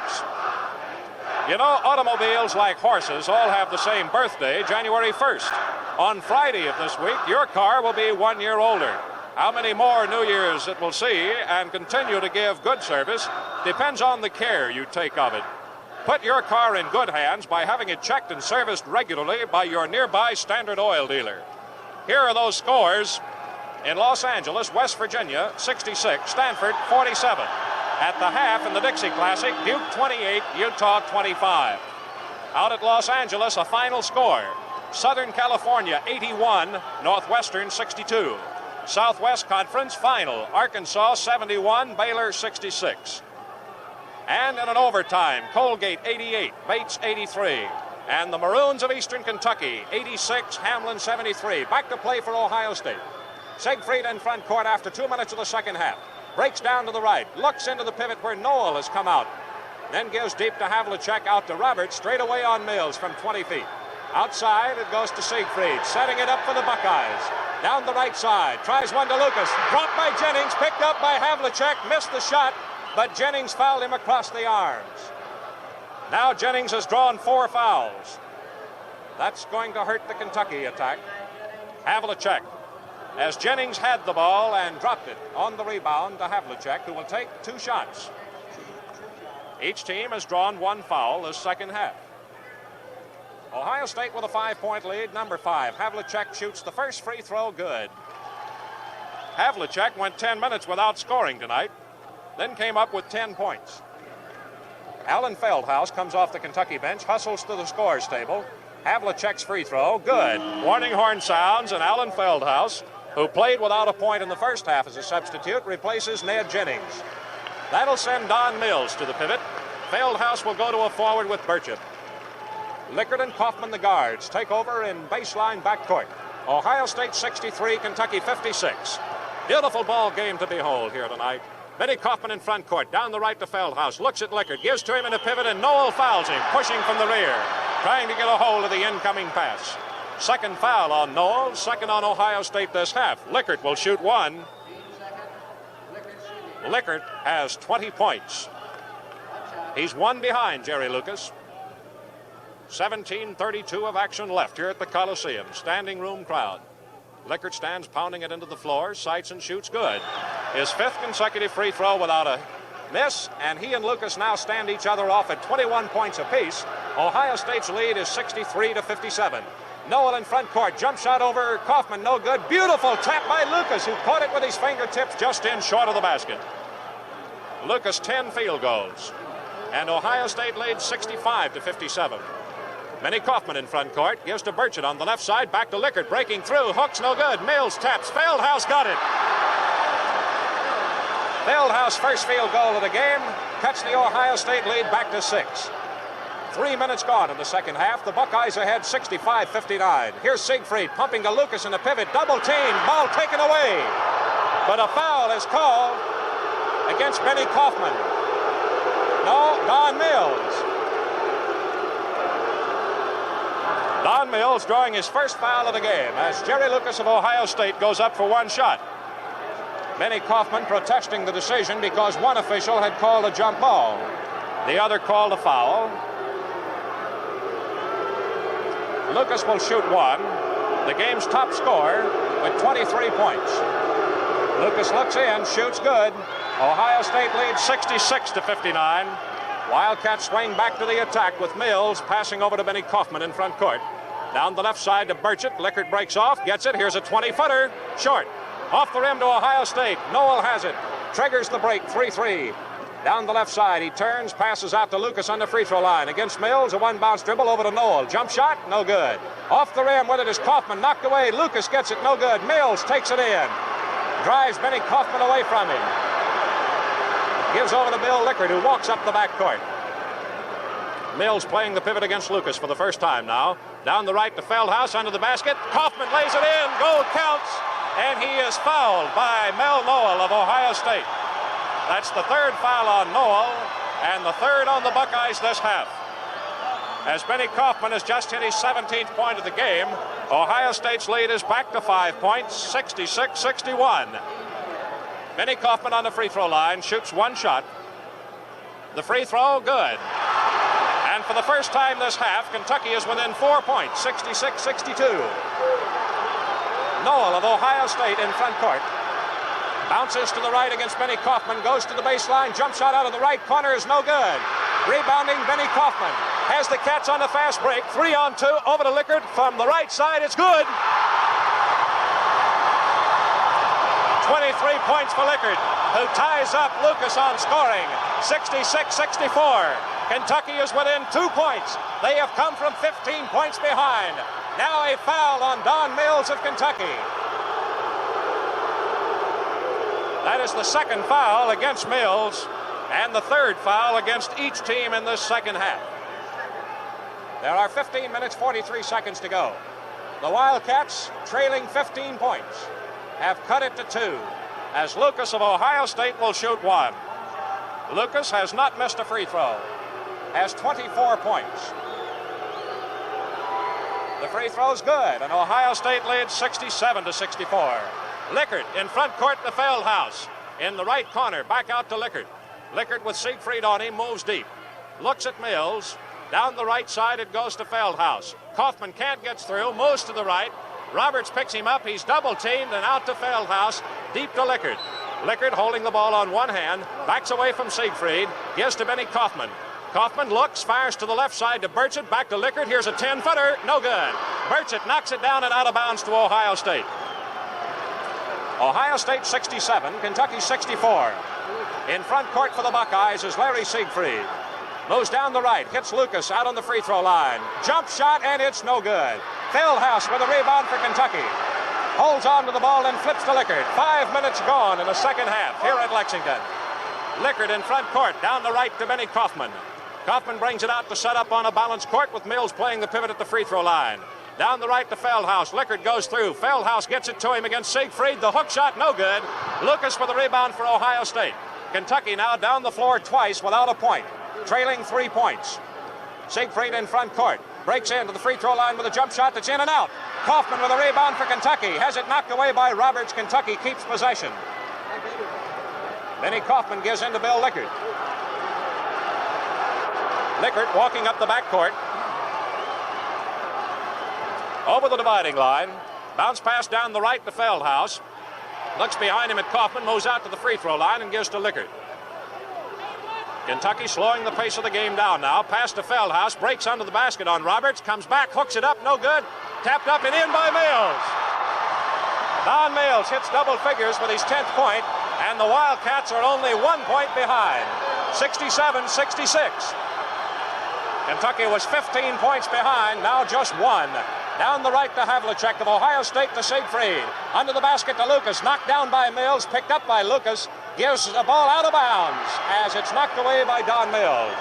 You know, automobiles, like horses, all have the same birthday, January 1st. On Friday of this week, your car will be 1 year older. How many more New Years it will see and continue to give good service depends on the care you take of it. Put your car in good hands by having it checked and serviced regularly by your nearby Standard Oil dealer. Here are those scores. In Los Angeles, West Virginia, 66, Stanford, 47. At the half in the Dixie Classic, Duke 28, Utah 25. Out at Los Angeles, a final score. Southern California, 81, Northwestern, 62. Southwest Conference final, Arkansas, 71, Baylor, 66. And in an overtime, Colgate, 88, Bates, 83. And the Maroons of Eastern Kentucky, 86, Hamlin, 73. Back to play for Ohio State. Siegfried in front court after 2 minutes of the second half. Breaks down to the right, looks into the pivot where Noel has come out. Then gives deep to Havlicek, out to Roberts, straight away on Mills from 20 feet. Outside, it goes to Siegfried, setting it up for the Buckeyes. Down the right side, tries one to Lucas. Dropped by Jennings, picked up by Havlicek, missed the shot, but Jennings fouled him across the arms. Now Jennings has drawn 4 fouls. That's going to hurt the Kentucky attack. Havlicek, as Jennings had the ball and dropped it on the rebound to Havlicek, who will take 2 shots. Each team has drawn 1 foul this second half. Ohio State with a 5-point lead, number 5. Havlicek shoots the first free throw, good. Havlicek went 10 minutes without scoring tonight, then came up with 10 points. Alan Feldhaus comes off the Kentucky bench, hustles to the scorer's table. Havlicek's free throw, good. Warning horn sounds, and Alan Feldhaus, who played without a point in the first half as a substitute, replaces Ned Jennings. That'll send Don Mills to the pivot. Feldhaus will go to a forward with Burchett. Lickert and Kaufman, the guards, take over in baseline backcourt. Ohio State 63, Kentucky 56. Beautiful ball game to behold here tonight. Benny Kaufman in front court, down the right to Feldhaus, looks at Lickert, gives to him in a pivot, and Noel fouls him, pushing from the rear, trying to get a hold of the incoming pass. Second foul on Noel, second on Ohio State this half. Lickert will shoot 1. Lickert has 20 points. He's 1 behind Jerry Lucas. 17:32 of action left here at the Coliseum. Standing room crowd. Lickert stands pounding it into the floor, sights and shoots good. His 5th consecutive free throw without a miss, and he and Lucas now stand each other off at 21 points apiece. Ohio State's lead is 63-57. Noel in front court, jump shot over Kaufman, no good. Beautiful tap by Lucas, who caught it with his fingertips just in short of the basket. Lucas 10 field goals, and Ohio State leads 65-57. Benny Kaufman in front court, gives to Burchett on the left side, back to Lickert, breaking through, hooks no good, Mills taps, Feldhaus got it. Feldhaus' first field goal of the game cuts the Ohio State lead back to 6. 3 minutes gone in the second half. The Buckeyes ahead 65-59. Here's Siegfried pumping to Lucas in the pivot, double team, ball taken away. But a foul is called against Benny Kaufman. No, Don Mills. Don Mills drawing his first foul of the game as Jerry Lucas of Ohio State goes up for 1 shot. Benny Kaufman protesting the decision because one official had called a jump ball. The other called a foul. Lucas will shoot 1. The game's top scorer with 23 points. Lucas looks in, shoots good. Ohio State leads 66-59. Wildcats swing back to the attack with Mills passing over to Benny Kaufman in front court. Down the left side to Burchett. Lickert breaks off, gets it. Here's a 20-footer. Short. Off the rim to Ohio State. Noel has it. Triggers the break. 3-3. Down the left side, he turns, passes out to Lucas on the free throw line. Against Mills, a 1-bounce dribble over to Noel. Jump shot, no good. Off the rim with it is Kaufman, knocked away. Lucas gets it, no good. Mills takes it in. Drives Benny Kaufman away from him. Gives over to Bill Lickard, who walks up the backcourt. Mills playing the pivot against Lucas for the first time now. Down the right to Feldhaus under the basket. Kaufman lays it in. Goal counts. And he is fouled by Mel Noel of Ohio State. That's the third foul on Noel and the third on the Buckeyes this half. As Benny Kaufman has just hit his 17th point of the game, Ohio State's lead is back to 5 points, 66-61. Benny Kaufman on the free throw line, shoots one shot. The free throw, good. And for the first time this half, Kentucky is within 4 points, 66-62. Noel of Ohio State in front court. Bounces to the right against Benny Kaufman, goes to the baseline, jump shot out of the right corner is no good. Rebounding Benny Kaufman. Has the Cats on the fast break. 3-on-2 over to Lickard from the right side. It's good. 23 points for Lickard, who ties up Lucas on scoring. 66-64. Kentucky is within 2 points. They have come from 15 points behind. Now a foul on Don Mills of Kentucky. That is the second foul against Mills and the third foul against each team in this second half. There are 15 minutes, 43 seconds to go. The Wildcats, trailing 15 points, have cut it to 2, as Lucas of Ohio State will shoot one. Lucas has not missed a free throw, has 24 points. The free throw's good, and Ohio State leads 67-64. Lickard in front court to Feldhaus. In the right corner, back out to Lickard. Lickard with Siegfried on him, moves deep. Looks at Mills. Down the right side, it goes to Feldhaus. Kaufman can't get through, moves to the right. Roberts picks him up. He's double-teamed and out to Feldhaus. Deep to Lickard. Lickard holding the ball on one hand, backs away from Siegfried, gives to Benny Kaufman. Kaufman looks, fires to the left side to Burchett, back to Lickard. Here's a 10-footer, no good. Burchett knocks it down and out of bounds to Ohio State. Ohio State 67, Kentucky 64. In front court for the Buckeyes is Larry Siegfried. Moves down the right, hits Lucas out on the free throw line. Jump shot, and it's no good. Feldhaus with a rebound for Kentucky. Holds on to the ball and flips to Lickard. 5 minutes gone in the second half here at Lexington. Lickard in front court, down the right to Benny Kaufman. Kaufman brings it out to set up on a balanced court with Mills playing the pivot at the free throw line. Down the right to Feldhaus. Lickard goes through. Feldhaus gets it to him against Siegfried. The hook shot, no good. Lucas with the rebound for Ohio State. Kentucky now down the floor twice without a point, trailing 3 points. Siegfried in front court. Breaks into the free throw line with a jump shot that's in and out. Kaufman with a rebound for Kentucky. Has it knocked away by Roberts. Kentucky keeps possession. Benny Kaufman gives in to Bill Lickard. Lickard walking up the backcourt. Over the dividing line. Bounce pass down the right to Feldhaus. Looks behind him at Kaufman, moves out to the free throw line and gives to Lickard. Kentucky slowing the pace of the game down now. Pass to Feldhaus, breaks under the basket on Roberts, comes back, hooks it up, no good. Tapped up and in by Mills. Don Mills hits double figures with his 10th point, and the Wildcats are only 1 point behind. 67-66. Kentucky was 15 points behind, now just 1. Down the right to Havlicek of Ohio State to Siegfried. Under the basket to Lucas. Knocked down by Mills. Picked up by Lucas. Gives the ball out of bounds as it's knocked away by Don Mills.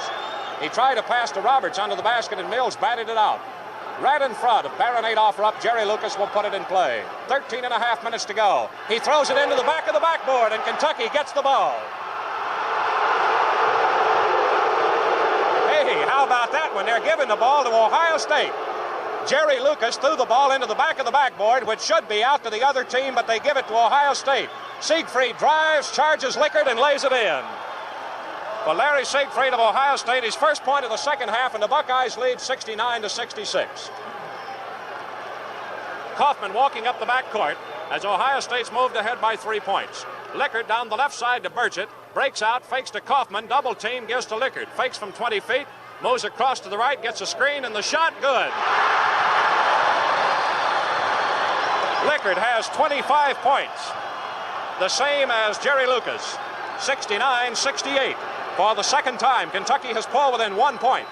He tried to pass to Roberts under the basket and Mills batted it out. Right in front of Baron Adolph Rupp. Jerry Lucas will put it in play. 13 and a half minutes to go. He throws it into the back of the backboard and Kentucky gets the ball. Hey, how about that when they're giving the ball to Ohio State? Jerry Lucas threw the ball into the back of the backboard, which should be out to the other team, but they give it to Ohio State. Siegfried drives, charges Lickard, and lays it in. For Larry Siegfried of Ohio State, his first point of the second half, and the Buckeyes lead 69-66. Kaufman walking up the backcourt as Ohio State's moved ahead by 3 points. Lickard down the left side to Burchett, breaks out, fakes to Kaufman, double team, gives to Lickard, fakes from 20 feet, moves across to the right, gets a screen, and the shot, good. Lickard has 25 points, the same as Jerry Lucas, 69-68. For the second time, Kentucky has pulled within 1 point.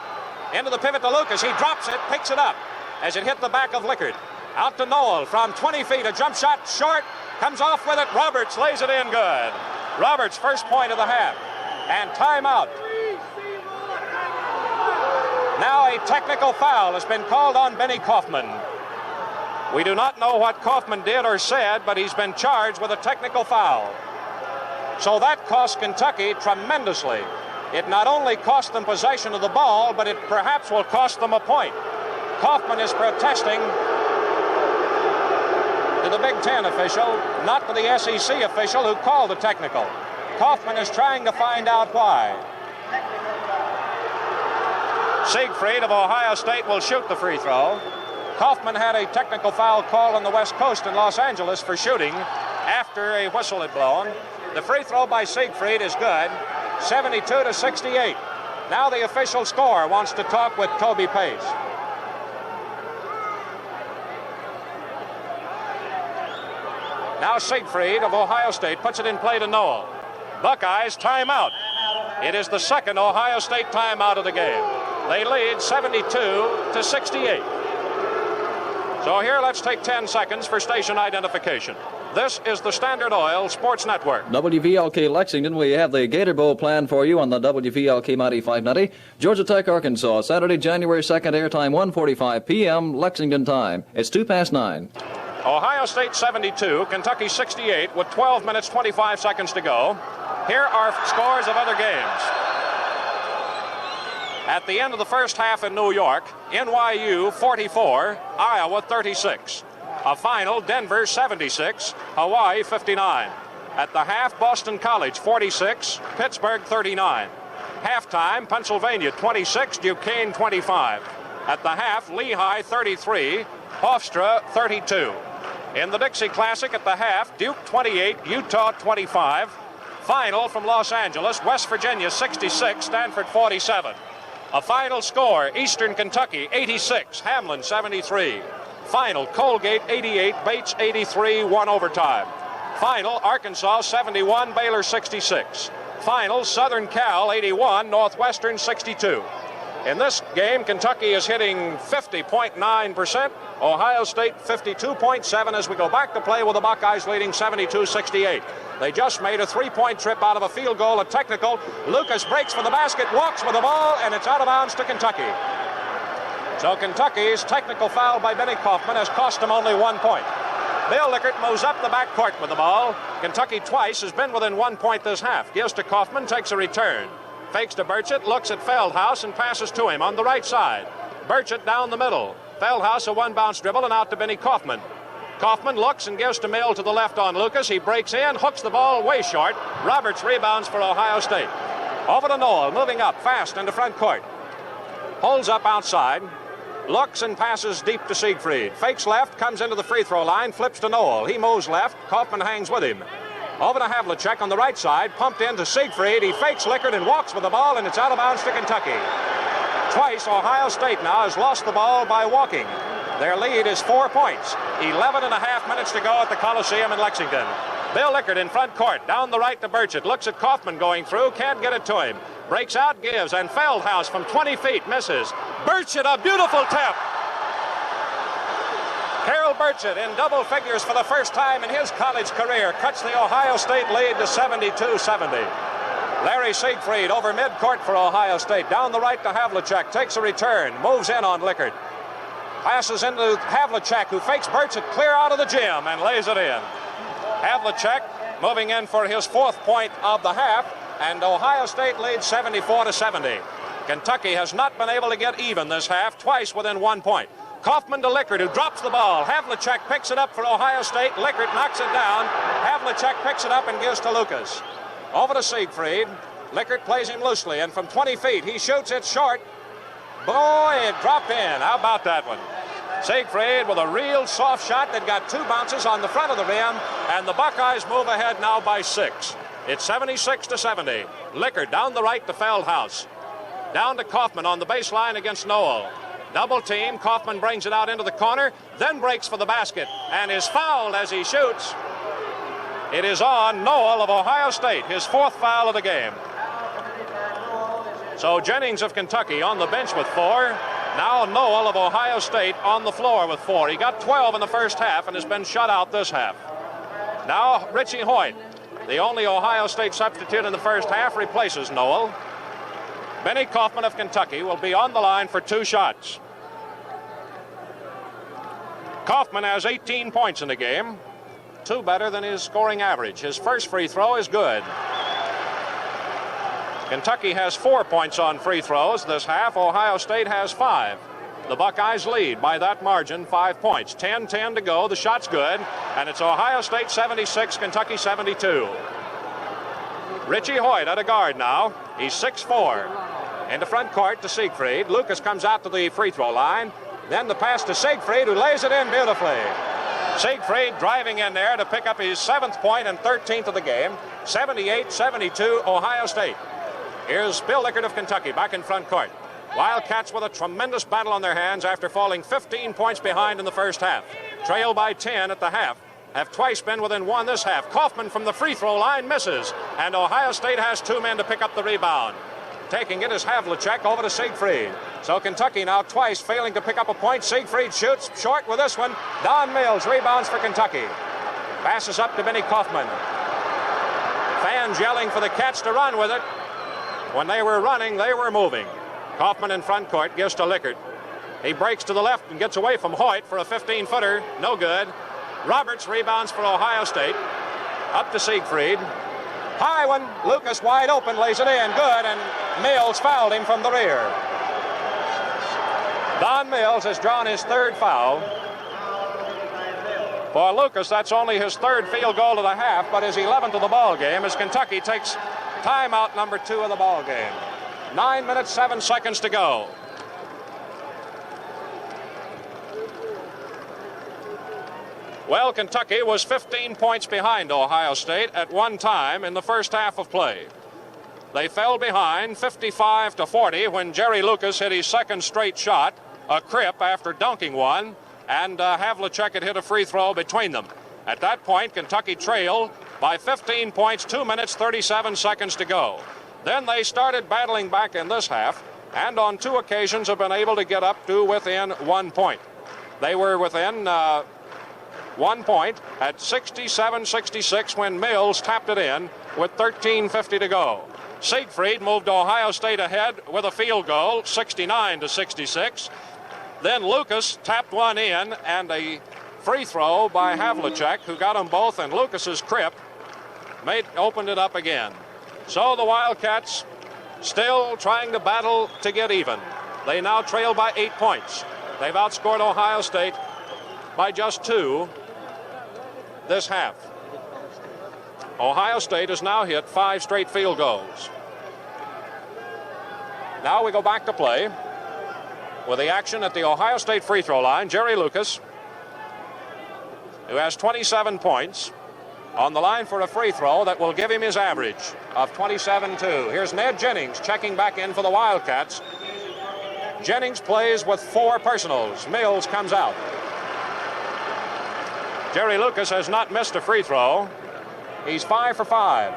Into the pivot to Lucas. He drops it, picks it up as it hit the back of Lickard. Out to Noel from 20 feet. A jump shot short. Comes off with it. Roberts lays it in good. Roberts' first point of the half. And timeout. Now a technical foul has been called on Benny Kaufman. We do not know what Kaufman did or said, but he's been charged with a technical foul. So that cost Kentucky tremendously. It not only cost them possession of the ball, but it perhaps will cost them a point. Kaufman is protesting to the Big Ten official, not to the SEC official who called the technical. Kaufman is trying to find out why. Siegfried of Ohio State will shoot the free throw. Kaufman had a technical foul call on the West Coast in Los Angeles for shooting after a whistle had blown. The free throw by Siegfried is good, 72-68. Now the official score wants to talk with Toby Pace. Now Siegfried of Ohio State puts it in play to Noel. Buckeyes timeout. It is the second Ohio State timeout of the game. They lead 72-68. So here, let's take 10 seconds for station identification. This is the Standard Oil Sports Network. WVLK Lexington, we have the Gator Bowl planned for you on the WVLK Mighty 590. Georgia Tech, Arkansas, Saturday, January 2nd, airtime 1:45 p.m. Lexington time. It's 9:02. Ohio State 72, Kentucky 68 with 12 minutes 25 seconds to go. Here are scores of other games. At the end of the first half in New York, NYU 44, Iowa 36. A final, Denver 76, Hawaii 59. At the half, Boston College 46, Pittsburgh 39. Halftime, Pennsylvania 26, Duquesne 25. At the half, Lehigh 33, Hofstra 32. In the Dixie Classic at the half, Duke 28, Utah 25. Final from Los Angeles, West Virginia 66, Stanford 47. A final score, Eastern Kentucky 86, Hamlin 73. Final, Colgate 88, Bates 83, 1 overtime. Final, Arkansas 71, Baylor 66. Final, Southern Cal 81, Northwestern 62. In this game, Kentucky is hitting 50.9%, Ohio State 52.7% as we go back to play with the Buckeyes leading 72-68. They just made a three-point trip out of a field goal, a technical. Lucas breaks for the basket, walks with the ball, and it's out of bounds to Kentucky. So Kentucky's technical foul by Benny Kaufman has cost them only 1 point. Bill Lickert moves up the backcourt with the ball. Kentucky twice has been within 1 point this half. Gives to Kaufman, takes a return. Fakes to Burchett, looks at Feldhaus and passes to him on the right side. Burchett down the middle. Feldhaus a one-bounce dribble and out to Benny Kaufman. Kaufman looks and gives to Mill to the left on Lucas. He breaks in, hooks the ball way short. Roberts rebounds for Ohio State. Over to Noel, moving up fast into front court. Holds up outside. Looks and passes deep to Siegfried. Fakes left, comes into the free throw line, flips to Noel. He moves left. Kaufman hangs with him. Over to Havlicek on the right side, pumped into Siegfried. He fakes Lickert and walks with the ball, and it's out of bounds to Kentucky. Twice Ohio State now has lost the ball by walking. Their lead is 4 points. 11 and a half minutes to go at the Coliseum in Lexington. Bill Lickert in front court, down the right to Burchett. Looks at Kaufman going through, can't get it to him. Breaks out, gives, and Feldhaus from 20 feet misses. Burchett, a beautiful tap. Carol Burchett in double figures for the first time in his college career cuts the Ohio State lead to 72-70. Larry Siegfried over midcourt for Ohio State. Down the right to Havlicek, takes a return, moves in on Lickert. Passes into Havlicek, who fakes Burchett clear out of the gym and lays it in. Havlicek moving in for his 4th point of the half, and Ohio State leads 74-70. Kentucky has not been able to get even this half, twice within 1 point. Kaufman to Lickert, who drops the ball. Havlicek picks it up for Ohio State. Lickert knocks it down. Havlicek picks it up and gives to Lucas. Over to Siegfried. Lickert plays him loosely, and from 20 feet, he shoots it short. Boy, it dropped in. How about that one? Siegfried with a real soft shot that got 2 bounces on the front of the rim, and the Buckeyes move ahead now by 6. It's 76-70. Lickert down the right to Feldhaus. Down to Kaufman on the baseline against Noel. Double team. Kaufman brings it out into the corner, then breaks for the basket, and is fouled as he shoots. It is on Noel of Ohio State, his 4th foul of the game. So Jennings of Kentucky on the bench with 4. Now Noel of Ohio State on the floor with 4. He got 12 in the first half and has been shut out this half. Now Richie Hoyt, the only Ohio State substitute in the first half, replaces Noel. Benny Kaufman of Kentucky will be on the line for 2 shots. Kaufman has 18 points in the game, 2 better than his scoring average. His first free throw is good. Kentucky has 4 points on free throws this half. Ohio State has 5. The Buckeyes lead by that margin, 5 points. 10-10 to go. The shot's good, and it's Ohio State 76, Kentucky 72. Richie Hoyt at a guard now. He's 6'4". Into front court to Siegfried. Lucas comes out to the free throw line. Then the pass to Siegfried, who lays it in beautifully. Siegfried driving in there to pick up his 7th point and 13th of the game. 78-72, Ohio State. Here's Bill Lickert of Kentucky back in front court. Wildcats with a tremendous battle on their hands after falling 15 points behind in the first half. Trailed by 10 at the half. Have twice been within 1 this half. Kaufman from the free throw line misses. And Ohio State has 2 men to pick up the rebound. Taking it is Havlicek over to Siegfried. So Kentucky now twice failing to pick up a point. Siegfried shoots short with this one. Don Mills rebounds for Kentucky. Passes up to Benny Kaufman. Fans yelling for the Cats to run with it. When they were running, they were moving. Kaufman in front court gives to Lickert. He breaks to the left and gets away from Hoyt for a 15-footer. No good. Roberts rebounds for Ohio State. Up to Siegfried. High one. Lucas wide open, lays it in. Good, and Mills fouled him from the rear. Don Mills has drawn his 3rd foul. For Lucas, that's only his 3rd field goal of the half, but his 11th of the ball game as Kentucky takes timeout number 2 of the ball game. 9 minutes, 7 seconds to go. Well, Kentucky was 15 points behind Ohio State at one time in the first half of play. They fell behind 55-40 when Jerry Lucas hit his 2nd straight shot, a crip after dunking one, and Havlicek had hit a free throw between them. At that point, Kentucky trailed by 15 points, 2 minutes, 37 seconds to go. Then they started battling back in this half, and on 2 occasions have been able to get up to within 1 point. They were within 1 point at 67-66 when Mills tapped it in with 13:50 to go. Siegfried moved Ohio State ahead with a field goal, 69-66. Then Lucas tapped one in, and a free throw by Havlicek, who got them both, and Lucas's crip opened it up again. So the Wildcats still trying to battle to get even. They now trail by 8 points. They've outscored Ohio State by just 2 this half. Ohio State has now hit 5 straight field goals. Now we go back to play with the action at the Ohio State free throw line. Jerry Lucas, who has 27 points, on the line for a free throw that will give him his average of 27-2. Here's Ned Jennings checking back in for the Wildcats. Jennings plays with 4 personals. Mills comes out. Jerry Lucas has not missed a free throw. He's 5 for 5.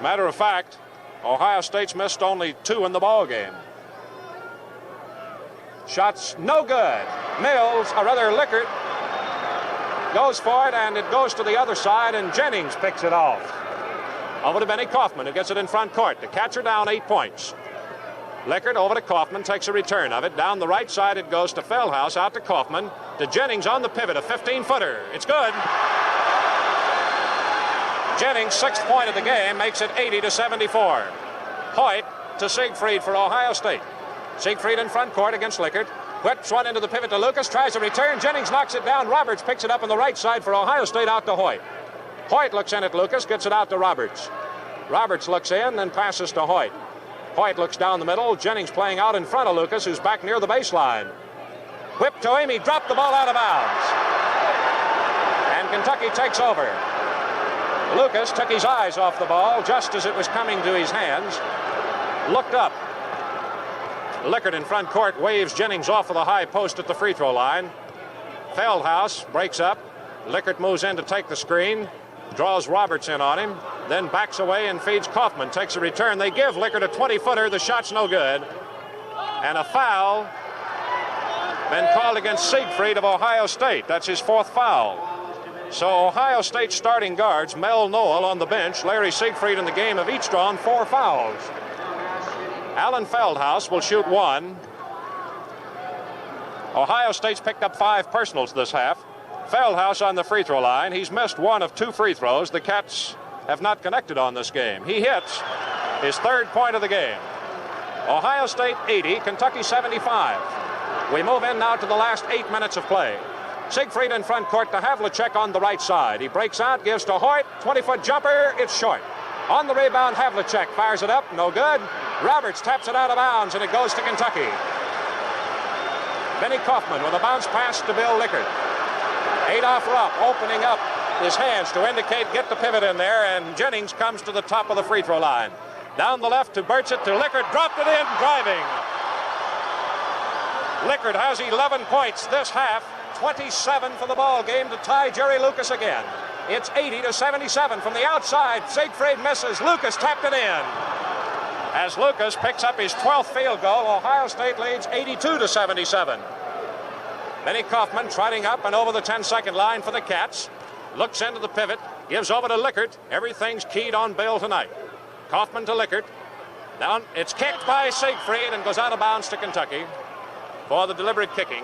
Matter of fact, Ohio State's missed only 2 in the ball game. Shots no good. Mills, or rather Lickert, goes for it, and it goes to the other side, and Jennings picks it off. Over to Benny Kaufman, who gets it in front court. The catcher down 8 points. Lickert over to Kaufman, takes a return of it. Down the right side it goes to Feldhaus, out to Kaufman, to Jennings on the pivot, a 15-footer. It's good. Jennings' 6th point of the game makes it 80-74. Hoyt to Siegfried for Ohio State. Siegfried in front court against Lickert. Whips one into the pivot to Lucas, tries a return. Jennings knocks it down. Roberts picks it up on the right side for Ohio State, out to Hoyt. Hoyt looks in at Lucas, gets it out to Roberts. Roberts looks in, then passes to Hoyt. Hoyt looks down the middle. Jennings playing out in front of Lucas, who's back near the baseline. Whip to him. He dropped the ball out of bounds. And Kentucky takes over. Lucas took his eyes off the ball just as it was coming to his hands. Looked up. Lickert in front court waves Jennings off of the high post at the free throw line. Feldhaus breaks up. Lickert moves in to take the screen. Draws Roberts in on him. Then backs away and feeds Kaufman. Takes a return. They give Lickert a 20-footer. The shot's no good. And a foul been called against Siegfried of Ohio State. That's his 4th foul. So Ohio State starting guards, Mel Noel on the bench, Larry Siegfried in the game, have each drawn 4 fouls. Alan Feldhaus will shoot 1. Ohio State's picked up 5 personals this half. Feldhaus on the free throw line. He's missed 1 of 2 free throws. The Cats have not connected on this game. He hits his 3rd point of the game. Ohio State 80, Kentucky 75. We move in now to the last 8 minutes of play. Siegfried in front court to Havlicek on the right side. He breaks out, gives to Hoyt, 20-foot jumper, it's short. On the rebound, Havlicek fires it up, no good. Roberts taps it out of bounds, and it goes to Kentucky. Benny Kaufman with a bounce pass to Bill Lickert. Adolph Rupp opening up his hands to indicate get the pivot in there, and Jennings comes to the top of the free throw line. Down the left to Burchett to Lickert, dropped it in, driving. Lickert has 11 points this half, 27 for the ball game to tie Jerry Lucas again. It's 80-77 from the outside. Siegfried misses. Lucas tapped it in. As Lucas picks up his 12th field goal, Ohio State leads 82-77. Benny Kaufman trotting up and over the 10-second line for the Cats. Looks into the pivot, gives over to Lickert. Everything's keyed on Bill tonight. Kaufman to Lickert. Down, it's kicked by Siegfried and goes out of bounds to Kentucky for the deliberate kicking.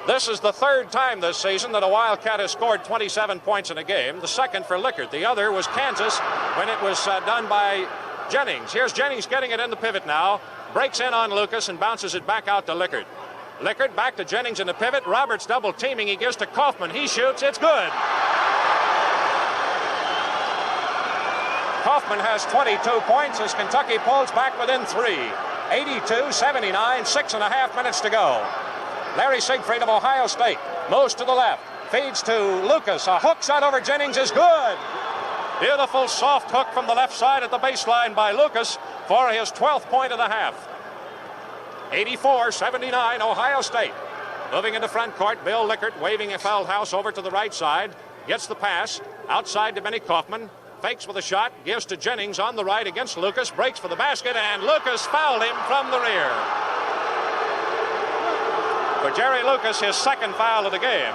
This is the 3rd time this season that a Wildcat has scored 27 points in a game. The 2nd for Lickert. The other was Kansas when it was done by Jennings. Here's Jennings getting it in the pivot now. Breaks in on Lucas and bounces it back out to Lickert. Lickert back to Jennings in the pivot. Roberts double teaming. He gives to Kaufman. He shoots. It's good. Kaufman has 22 points as Kentucky pulls back within 3. 82-79, 6.5 minutes to go. Larry Siegfried of Ohio State moves to the left, feeds to Lucas. A hook shot over Jennings is good. Beautiful soft hook from the left side at the baseline by Lucas for his 12th point of the half. 84-79, Ohio State. Moving into front court, Bill Lickert waving a Feldhaus over to the right side. Gets the pass, outside to Benny Kaufman. Fakes with a shot, gives to Jennings on the right against Lucas. Breaks for the basket, and Lucas fouled him from the rear. For Jerry Lucas, his 2nd foul of the game.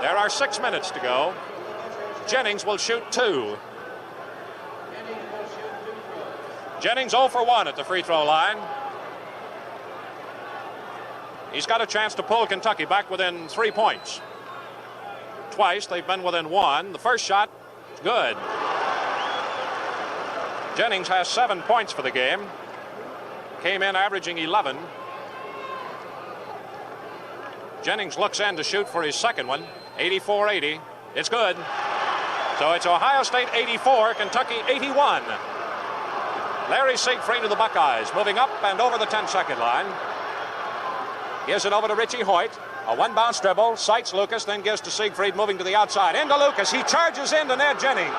There are 6 minutes to go. Jennings will shoot 2. Jennings 0 for 1 at the free throw line. He's got a chance to pull Kentucky back within 3 points. Twice they've been within 1. The first shot, good. Jennings has 7 points for the game. Came in averaging 11. Jennings looks in to shoot for his 2nd one. 84-80. It's good. So it's Ohio State 84, Kentucky 81. Larry Siegfried of the Buckeyes moving up and over the 10-second line. Gives it over to Richie Hoyt. A 1-bounce dribble, sights Lucas, then gives to Siegfried, moving to the outside. Into Lucas. He charges into Ned Jennings.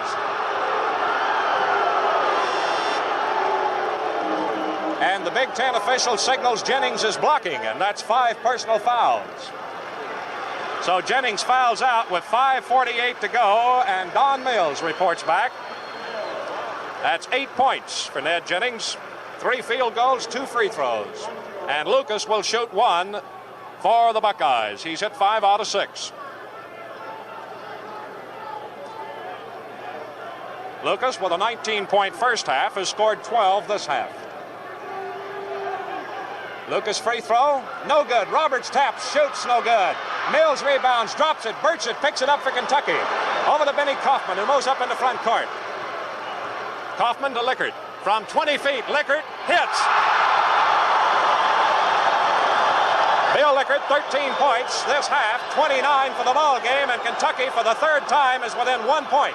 And the Big Ten official signals Jennings is blocking, and that's 5 personal fouls. So Jennings fouls out with 5:48 to go, and Don Mills reports back. That's 8 points for Ned Jennings. 3 field goals, 2 free throws. And Lucas will shoot 1 for the Buckeyes. He's hit 5 out of 6. Lucas, with a 19-point first half, has scored 12 this half. Lucas free throw, no good. Roberts taps, shoots, no good. Mills rebounds, drops it. Burchett picks it up for Kentucky. Over to Benny Kaufman, who moves up into front court. Kaufman to Lickert. From 20 feet, Lickert hits. Bill Lickert, 13 points this half, 29 for the ball game, and Kentucky for the 3rd time is within 1 point.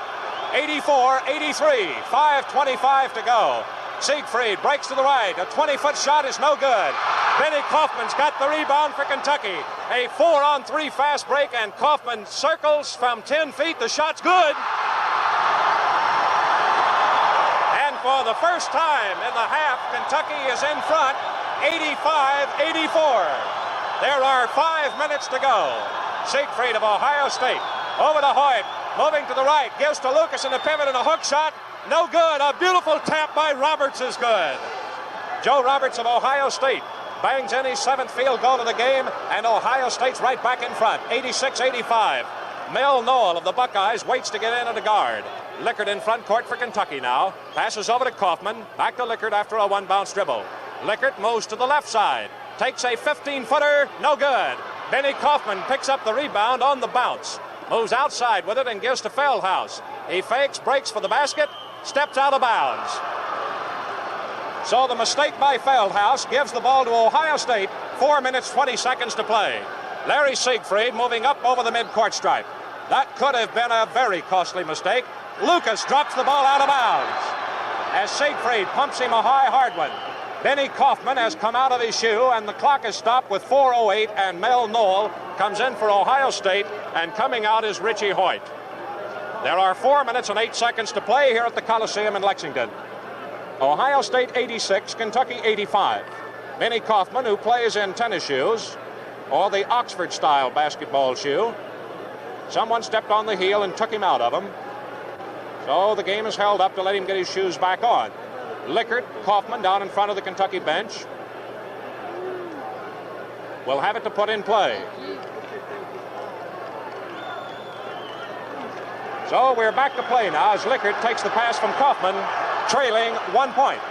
84-83, 5:25 to go. Siegfried breaks to the right. A 20-foot shot is no good. Benny Kaufman's got the rebound for Kentucky. A 4-on-3 fast break, and Kaufman circles from 10 feet. The shot's good. And for the first time in the half, Kentucky is in front, 85-84. There are 5 minutes to go. Siegfried of Ohio State over to Hoyt. moving to the right, gives to Lucas in the pivot and a hook shot. No good. A beautiful tap by Roberts is good. Joe Roberts of Ohio State bangs in his 7th field goal of the game, and Ohio State's right back in front, 86-85. Mel Noel of the Buckeyes waits to get in at a guard. Lickert in front court for Kentucky now. Passes over to Kaufman. Back to Lickert after a one-bounce dribble. Lickert moves to the left side. Takes a 15-footer. No good. Benny Kaufman picks up the rebound on the bounce. Moves outside with it and gives to Feldhaus. He fakes, breaks for the basket, steps out of bounds. So the mistake by Feldhaus gives the ball to Ohio State. 4 minutes, 20 seconds to play. Larry Siegfried moving up over the midcourt stripe. That could have been a very costly mistake. Lucas drops the ball out of bounds as Siegfried pumps him a high hard one. Benny Kaufman has come out of his shoe, and the clock is stopped with 4:08, and Mel Noel comes in for Ohio State, and coming out is Richie Hoyt. There are 4 minutes and 8 seconds to play here at the Coliseum in Lexington. Ohio State 86, Kentucky 85. Benny Kaufman, who plays in tennis shoes, or the Oxford-style basketball shoe. Someone stepped on the heel and took him out of them. So the game is held up to let him get his shoes back on. Lickert, Kaufman down in front of the Kentucky bench. Will have it to put in play. So we're back to play now as Lickert takes the pass from Kaufman, trailing 1 point.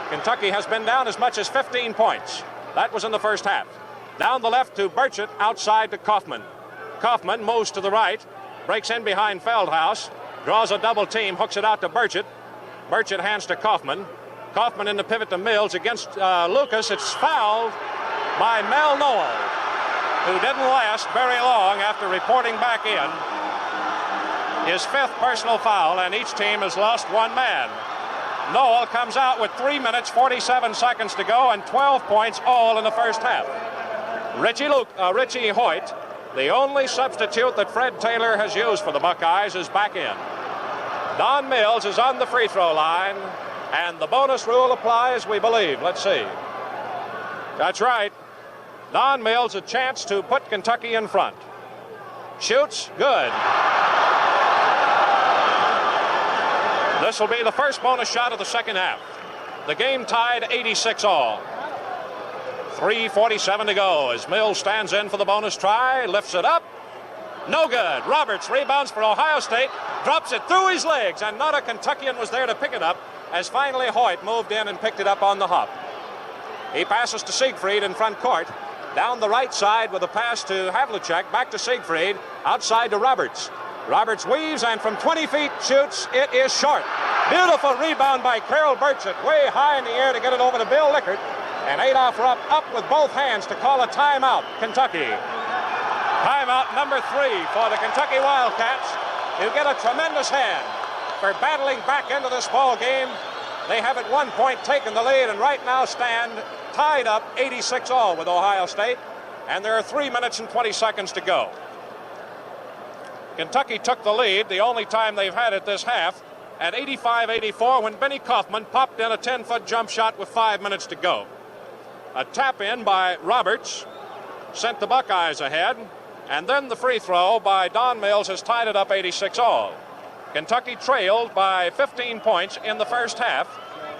Kentucky has been down as much as 15 points. That was in the first half. Down the left to Burchett, outside to Kaufman. Kaufman moves to the right, breaks in behind Feldhaus, draws a double team, hooks it out to Burchett. Burchett hands to Kaufman. Kaufman in the pivot to Mills against Lucas. It's fouled by Mel Noel, who didn't last very long after reporting back in. His 5th personal foul, and each team has lost 1 man. Noel comes out with 3 minutes, 47 seconds to go, and 12 points all in the first half. Richie Hoyt, the only substitute that Fred Taylor has used for the Buckeyes, is back in. Don Mills is on the free throw line, and the bonus rule applies, we believe. Let's see. That's right. Don Mills a chance to put Kentucky in front. Shoots, good. This will be the first bonus shot of the second half. The game tied 86 all. 3:47 to go as Mills stands in for the bonus try, lifts it up. No good. Roberts rebounds for Ohio State, drops it through his legs, and not a Kentuckian was there to pick it up as finally Hoyt moved in and picked it up on the hop. He passes to Siegfried in front court. Down the right side with a pass to Havlicek, back to Siegfried, outside to Roberts. Roberts weaves and from 20 feet shoots. It is short. Beautiful rebound by Carroll Burchett, way high in the air to get it over to Bill Lickert. And Adolph Rupp up with both hands to call a timeout, Kentucky. Timeout number 3 for the Kentucky Wildcats, who get a tremendous hand for battling back into this ball game. They have at one point taken the lead and right now stand tied up 86 all with Ohio State. And there are 3 minutes and 20 seconds to go. Kentucky took the lead the only time they've had it this half at 85-84 when Benny Kaufman popped in a 10-foot jump shot with 5 minutes to go. A tap in by Roberts sent the Buckeyes ahead, and then the free throw by Don Mills has tied it up 86 all. Kentucky trailed by 15 points in the first half,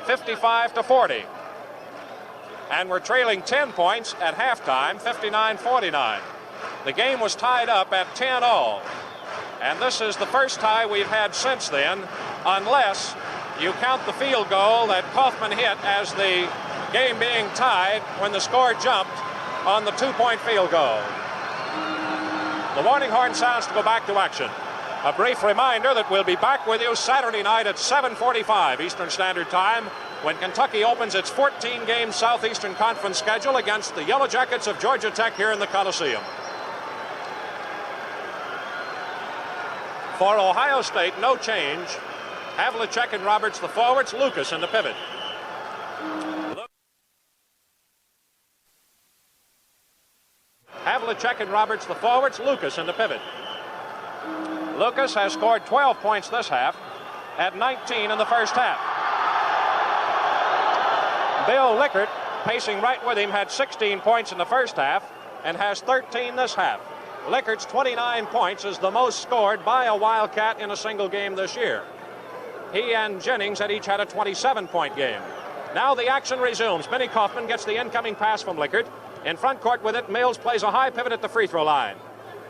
55-40. And we're trailing 10 points at halftime, 59-49. The game was tied up at 10 all. And this is the first tie we've had since then, unless you count the field goal that Kaufman hit as the game being tied when the score jumped on the 2-point field goal. The warning horn sounds to go back to action. A brief reminder that we'll be back with you Saturday night at 7:45 Eastern Standard Time when Kentucky opens its 14-game Southeastern Conference schedule against the Yellow Jackets of Georgia Tech here in the Coliseum. For Ohio State, no change. Havlicek and Roberts the forwards, Lucas in the pivot. Havlicek and Roberts the forwards, Lucas in the pivot. Lucas has scored 12 points this half, at 19 in the first half. Bill Lickert, pacing right with him, had 16 points in the first half and has 13 this half. Lickert's 29 points is the most scored by a Wildcat in a single game this year. He and Jennings had each had a 27-point game. Now the action resumes. Benny Kaufman gets the incoming pass from Lickert. In front court with it, Mills plays a high pivot at the free throw line.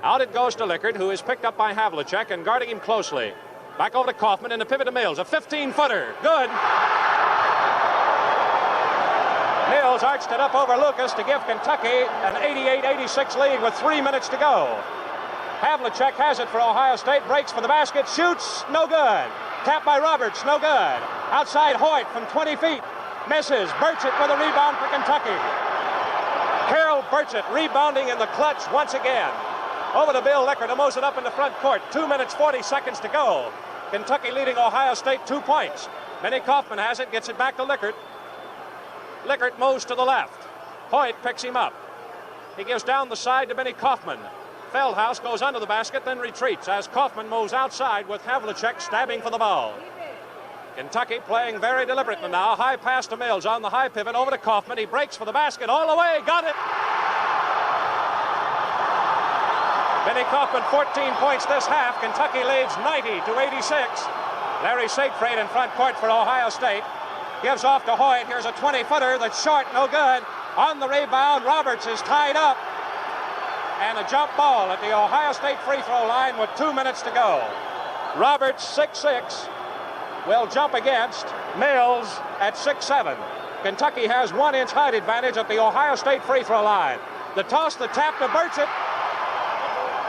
Out it goes to Lickert, who is picked up by Havlicek and guarding him closely. Back over to Kaufman and the pivot to Mills. A 15-footer. Good. Mills arched it up over Lucas to give Kentucky an 88-86 lead with 3 minutes to go. Havlicek has it for Ohio State, breaks for the basket, shoots, no good. Tapped by Roberts, no good. Outside Hoyt from 20 feet, misses. Burchett with a rebound for Kentucky. Carol Burchett rebounding in the clutch once again. Over to Bill Lickert to mows it up in the front court. 2 minutes, 40 seconds to go. Kentucky leading Ohio State 2 points. Benny Kaufman has it, gets it back to Lickert. Lickert moves to the left. Hoyt picks him up. He gives down the side to Benny Kaufman. Feldhaus goes under the basket, then retreats as Kaufman moves outside with Havlicek stabbing for the ball. Kentucky playing very deliberately now. High pass to Mills on the high pivot over to Kaufman. He breaks for the basket all the way. Got it. Benny Kaufman 14 points this half. Kentucky leads 90-86. Larry Siegfried in front court for Ohio State. Gives off to Hoyt. Here's a 20-footer that's short, no good. On the rebound, Roberts is tied up. And a jump ball at the Ohio State free throw line with 2 minutes to go. Roberts, 6'6", will jump against Mills at 6'7". Kentucky has 1 inch height advantage at the Ohio State free throw line. The toss, the tap to Burchett.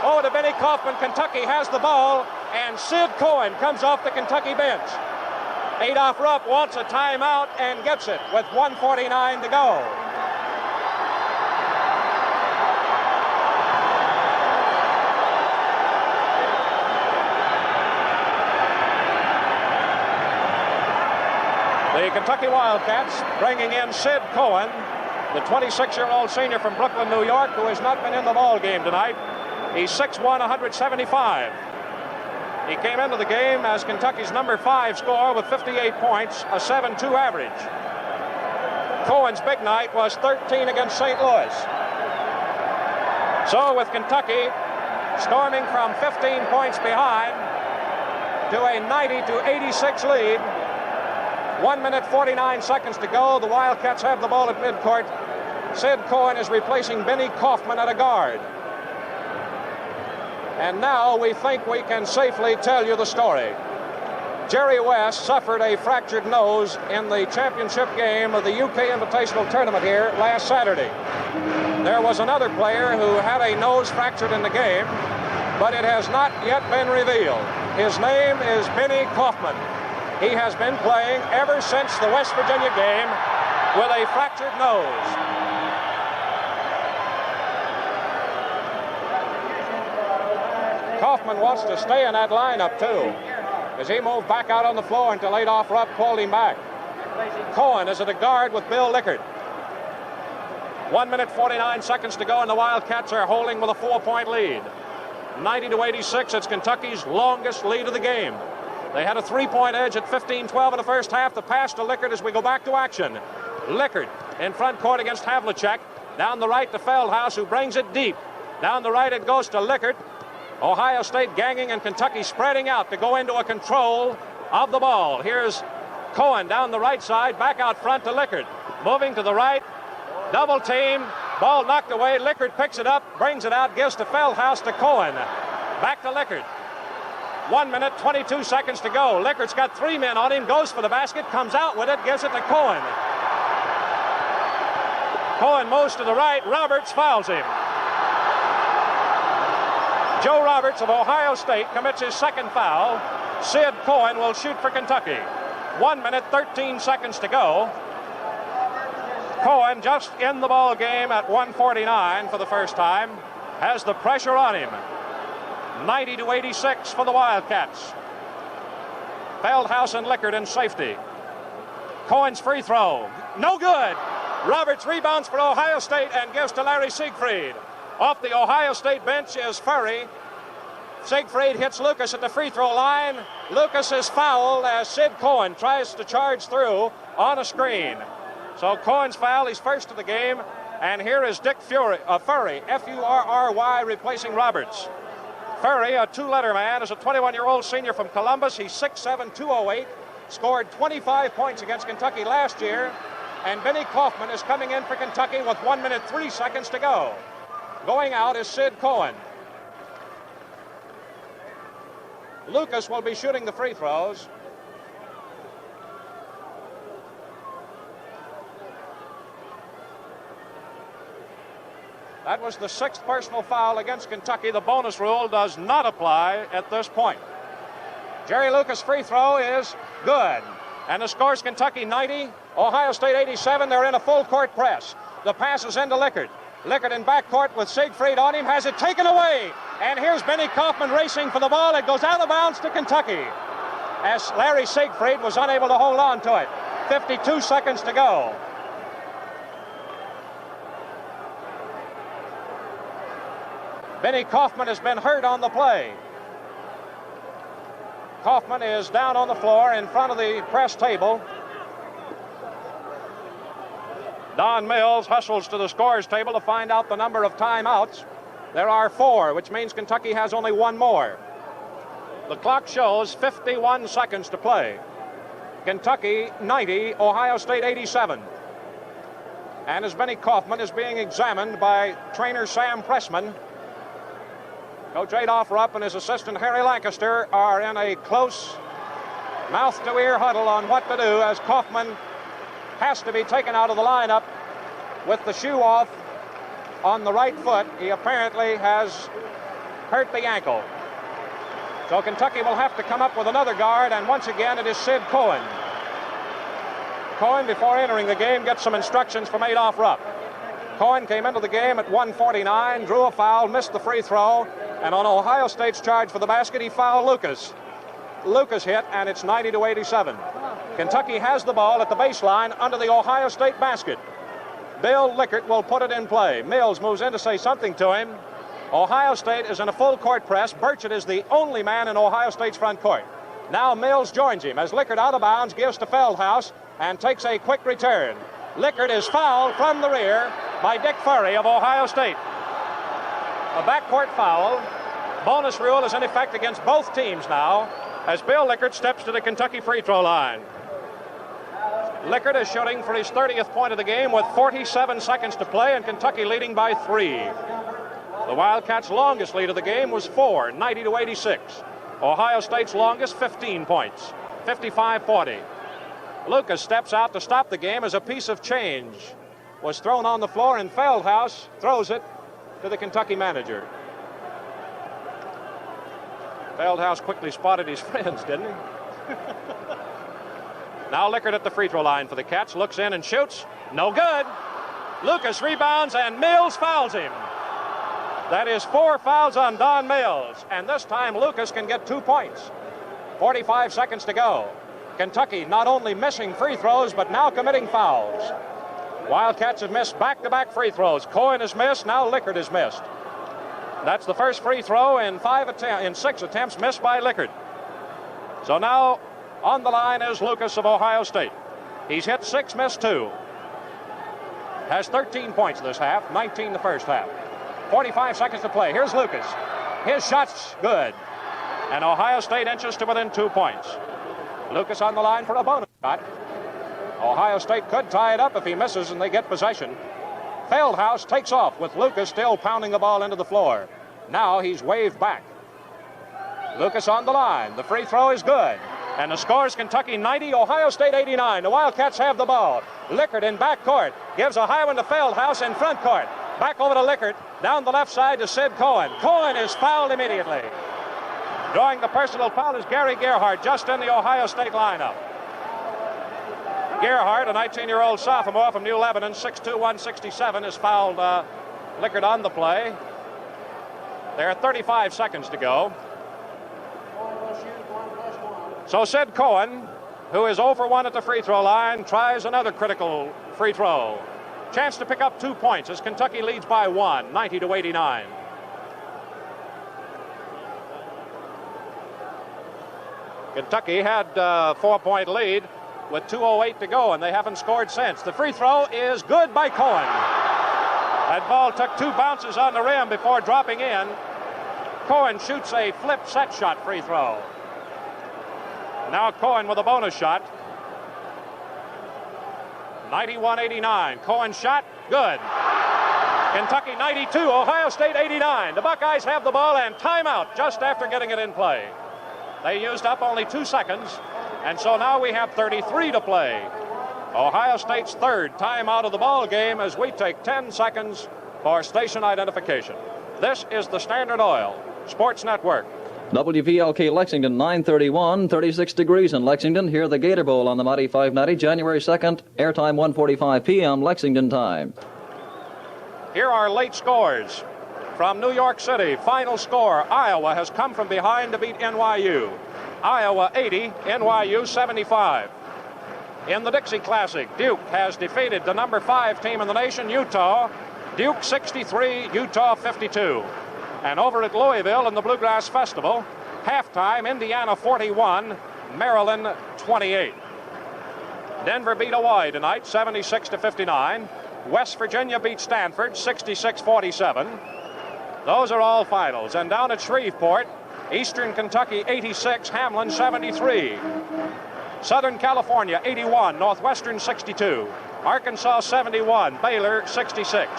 Over to Benny Kaufman. Kentucky has the ball, and Sid Cohen comes off the Kentucky bench. Adolph Rupp wants a timeout and gets it with 1:49 to go. The Kentucky Wildcats bringing in Sid Cohen, the 26-year-old senior from Brooklyn, New York, who has not been in the ball game tonight. He's 6'1", 175. He came into the game as Kentucky's number 5 scorer with 58 points, a 7.2 average. Cohen's big night was 13 against St. Louis. So with Kentucky storming from 15 points behind to a 90-86 lead, 1 minute, 49 seconds to go. The Wildcats have the ball at midcourt. Sid Cohen is replacing Benny Kaufman at a guard. And now we think we can safely tell you the story. Jerry West suffered a fractured nose in the championship game of the UK Invitational Tournament here last Saturday. There was another player who had a nose fractured in the game, but it has not yet been revealed. His name is Benny Kaufman. He has been playing ever since the West Virginia game with a fractured nose. Kaufman wants to stay in that lineup, too, as he moved back out on the floor until Adolph Rupp called him back. Cohen is at a guard with Bill Lickert. 1 minute, 49 seconds to go, and the Wildcats are holding with a 4-point lead. 90-86, it's Kentucky's longest lead of the game. They had a 3-point edge at 15-12 in the first half. The pass to Lickert as we go back to action. Lickert in front court against Havlicek. Down the right to Feldhaus, who brings it deep. Down the right it goes to Lickert. Ohio State ganging and Kentucky spreading out to go into a control of the ball. Here's Cohen down the right side, back out front to Lickert. Moving to the right, double team, ball knocked away. Lickert picks it up, brings it out, gives to Feldhaus to Cohen. Back to Lickert. 1 minute, 22 seconds to go. Lickert's got 3 men on him, goes for the basket, comes out with it, gives it to Cohen. Cohen moves to the right, Roberts fouls him. Joe Roberts of Ohio State commits his second foul. Sid Cohen will shoot for Kentucky. 1 minute, 13 seconds to go. Cohen just in the ball game at 1:49 for the first time. Has the pressure on him. 90-86 for the Wildcats. Feldhaus and Lickert in safety. Cohen's free throw. No good. Roberts rebounds for Ohio State and gives to Larry Siegfried. Off the Ohio State bench is Furry. Siegfried hits Lucas at the free throw line. Lucas is fouled as Sid Cohen tries to charge through on a screen. So Cohen's foul, he's first of the game. And here is Dick Furry, F-U-R-R-Y, replacing Roberts. Furry, a two-letter man, is a 21-year-old senior from Columbus. He's 6'7", 208, scored 25 points against Kentucky last year. And Benny Kaufman is coming in for Kentucky with 1 minute 3 seconds to go. Going out is Sid Cohen. Lucas will be shooting the free throws. That was the 6th personal foul against Kentucky. The bonus rule does not apply at this point. Jerry Lucas' free throw is good. And the score's Kentucky 90, Ohio State 87. They're in a full court press. The pass is into Lickert. Lickert in backcourt with Siegfried on him, has it taken away. And here's Benny Kaufman racing for the ball. It goes out of bounds to Kentucky, as Larry Siegfried was unable to hold on to it. 52 seconds to go. Benny Kaufman has been hurt on the play. Kaufman is down on the floor in front of the press table. Don Mills hustles to the scorer's table to find out the number of timeouts. There are 4, which means Kentucky has only 1 more. The clock shows 51 seconds to play. Kentucky 90, Ohio State 87. And as Benny Kaufman is being examined by trainer Sam Pressman, Coach Adolph Rupp and his assistant Harry Lancaster are in a close mouth-to-ear huddle on what to do, as Kaufman has to be taken out of the lineup with the shoe off on the right foot. He apparently has hurt the ankle. So Kentucky will have to come up with another guard, and once again it is Sid Cohen. Cohen, before entering the game, gets some instructions from Adolph Rupp. Cohen came into the game at 1:49, drew a foul, missed the free throw, and on Ohio State's charge for the basket, he fouled Lucas. Lucas hit, and it's 90-87. Kentucky has the ball at the baseline under the Ohio State basket. Bill Lickert will put it in play. Mills moves in to say something to him. Ohio State is in a full court press. Burchett is the only man in Ohio State's front court. Now Mills joins him as Lickert out of bounds gives to Feldhaus and takes a quick return. Lickert is fouled from the rear by Dick Furry of Ohio State. A backcourt foul. Bonus rule is in effect against both teams now as Bill Lickert steps to the Kentucky free throw line. Lickert is shooting for his 30th point of the game with 47 seconds to play, and Kentucky leading by 3. The Wildcats' longest lead of the game was 4, 90-86. Ohio State's longest, 15 points, 55-40. Lucas steps out to stop the game as a piece of change was thrown on the floor, and Feldhaus throws it to the Kentucky manager. Feldhaus quickly spotted his friends, didn't he? Now Lickert at the free throw line for the Cats, looks in and shoots. No good. Lucas rebounds, and Mills fouls him. That is 4 fouls on Don Mills, and this time Lucas can get 2 points. 45 seconds to go. Kentucky not only missing free throws, but now committing fouls. Wildcats have missed back-to-back free throws. Cohen has missed, now Lickert has missed. That's the first free throw in 6 attempts missed by Lickert. So now on the line is Lucas of Ohio State. He's hit 6, missed 2. Has 13 points this half, 19 the first half. 45 seconds to play. Here's Lucas. His shot's good. And Ohio State inches to within 2 points. Lucas on the line for a bonus shot. Ohio State could tie it up if he misses and they get possession. Feldhaus takes off with Lucas still pounding the ball into the floor. Now he's waved back. Lucas on the line. The free throw is good. And the score is Kentucky 90, Ohio State 89. The Wildcats have the ball. Lickert in backcourt. Gives a high one to Feldhaus in front court. Back over to Lickert. Down the left side to Sid Cohen. Cohen is fouled immediately. Drawing the personal foul is Gary Gerhardt, just in the Ohio State lineup. Gerhardt, a 19-year-old sophomore from New Lebanon, 6'2", 167, has fouled Lickert on the play. There are 35 seconds to go. So Sid Cohen, who is 0 for 1 at the free throw line, tries another critical free throw. Chance to pick up 2 points as Kentucky leads by 1, 90-89. Kentucky had a 4-point lead with 2:08 to go, and they haven't scored since. The free throw is good by Cohen. That ball took 2 bounces on the rim before dropping in. Cohen shoots a flip set shot free throw. Now Cohen with a bonus shot. 91-89. Cohen shot, good. Kentucky 92, Ohio State 89. The Buckeyes have the ball and timeout just after getting it in play. They used up only 2 seconds, and so now we have 33 to play. Ohio State's third timeout of the ball game as we take 10 seconds for station identification. This is the Standard Oil Sports Network. WVLK Lexington 931, 36 degrees in Lexington. Here the Gator Bowl on the Mighty 590, January 2nd, airtime 1:45 p.m. Lexington time. Here are late scores from New York City. Final score, Iowa has come from behind to beat NYU. Iowa 80, NYU 75. In the Dixie Classic, Duke has defeated the number 5 team in the nation, Utah. Duke 63, Utah 52. And over at Louisville in the Bluegrass Festival, halftime, Indiana 41, Maryland 28. Denver beat Hawaii tonight, 76-59. West Virginia beat Stanford, 66-47. Those are all finals. And down at Shreveport, Eastern Kentucky 86, Hamlin 73. Southern California 81, Northwestern 62. Arkansas 71, Baylor 66.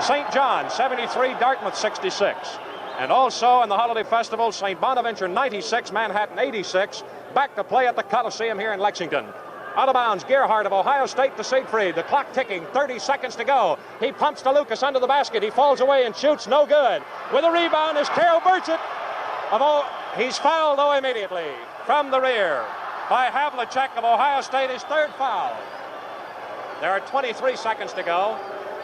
St. John 73, Dartmouth 66. And also in the Holiday Festival, St. Bonaventure 96, Manhattan 86. Back to play at the Coliseum here in Lexington. Out of bounds, Gerhardt of Ohio State to Siegfried. The clock ticking, 30 seconds to go. He pumps to Lucas under the basket. He falls away and shoots, no good. With a rebound is Carol Burchett. He's fouled, though, immediately from the rear by Havlicek of Ohio State, his third foul. There are 23 seconds to go.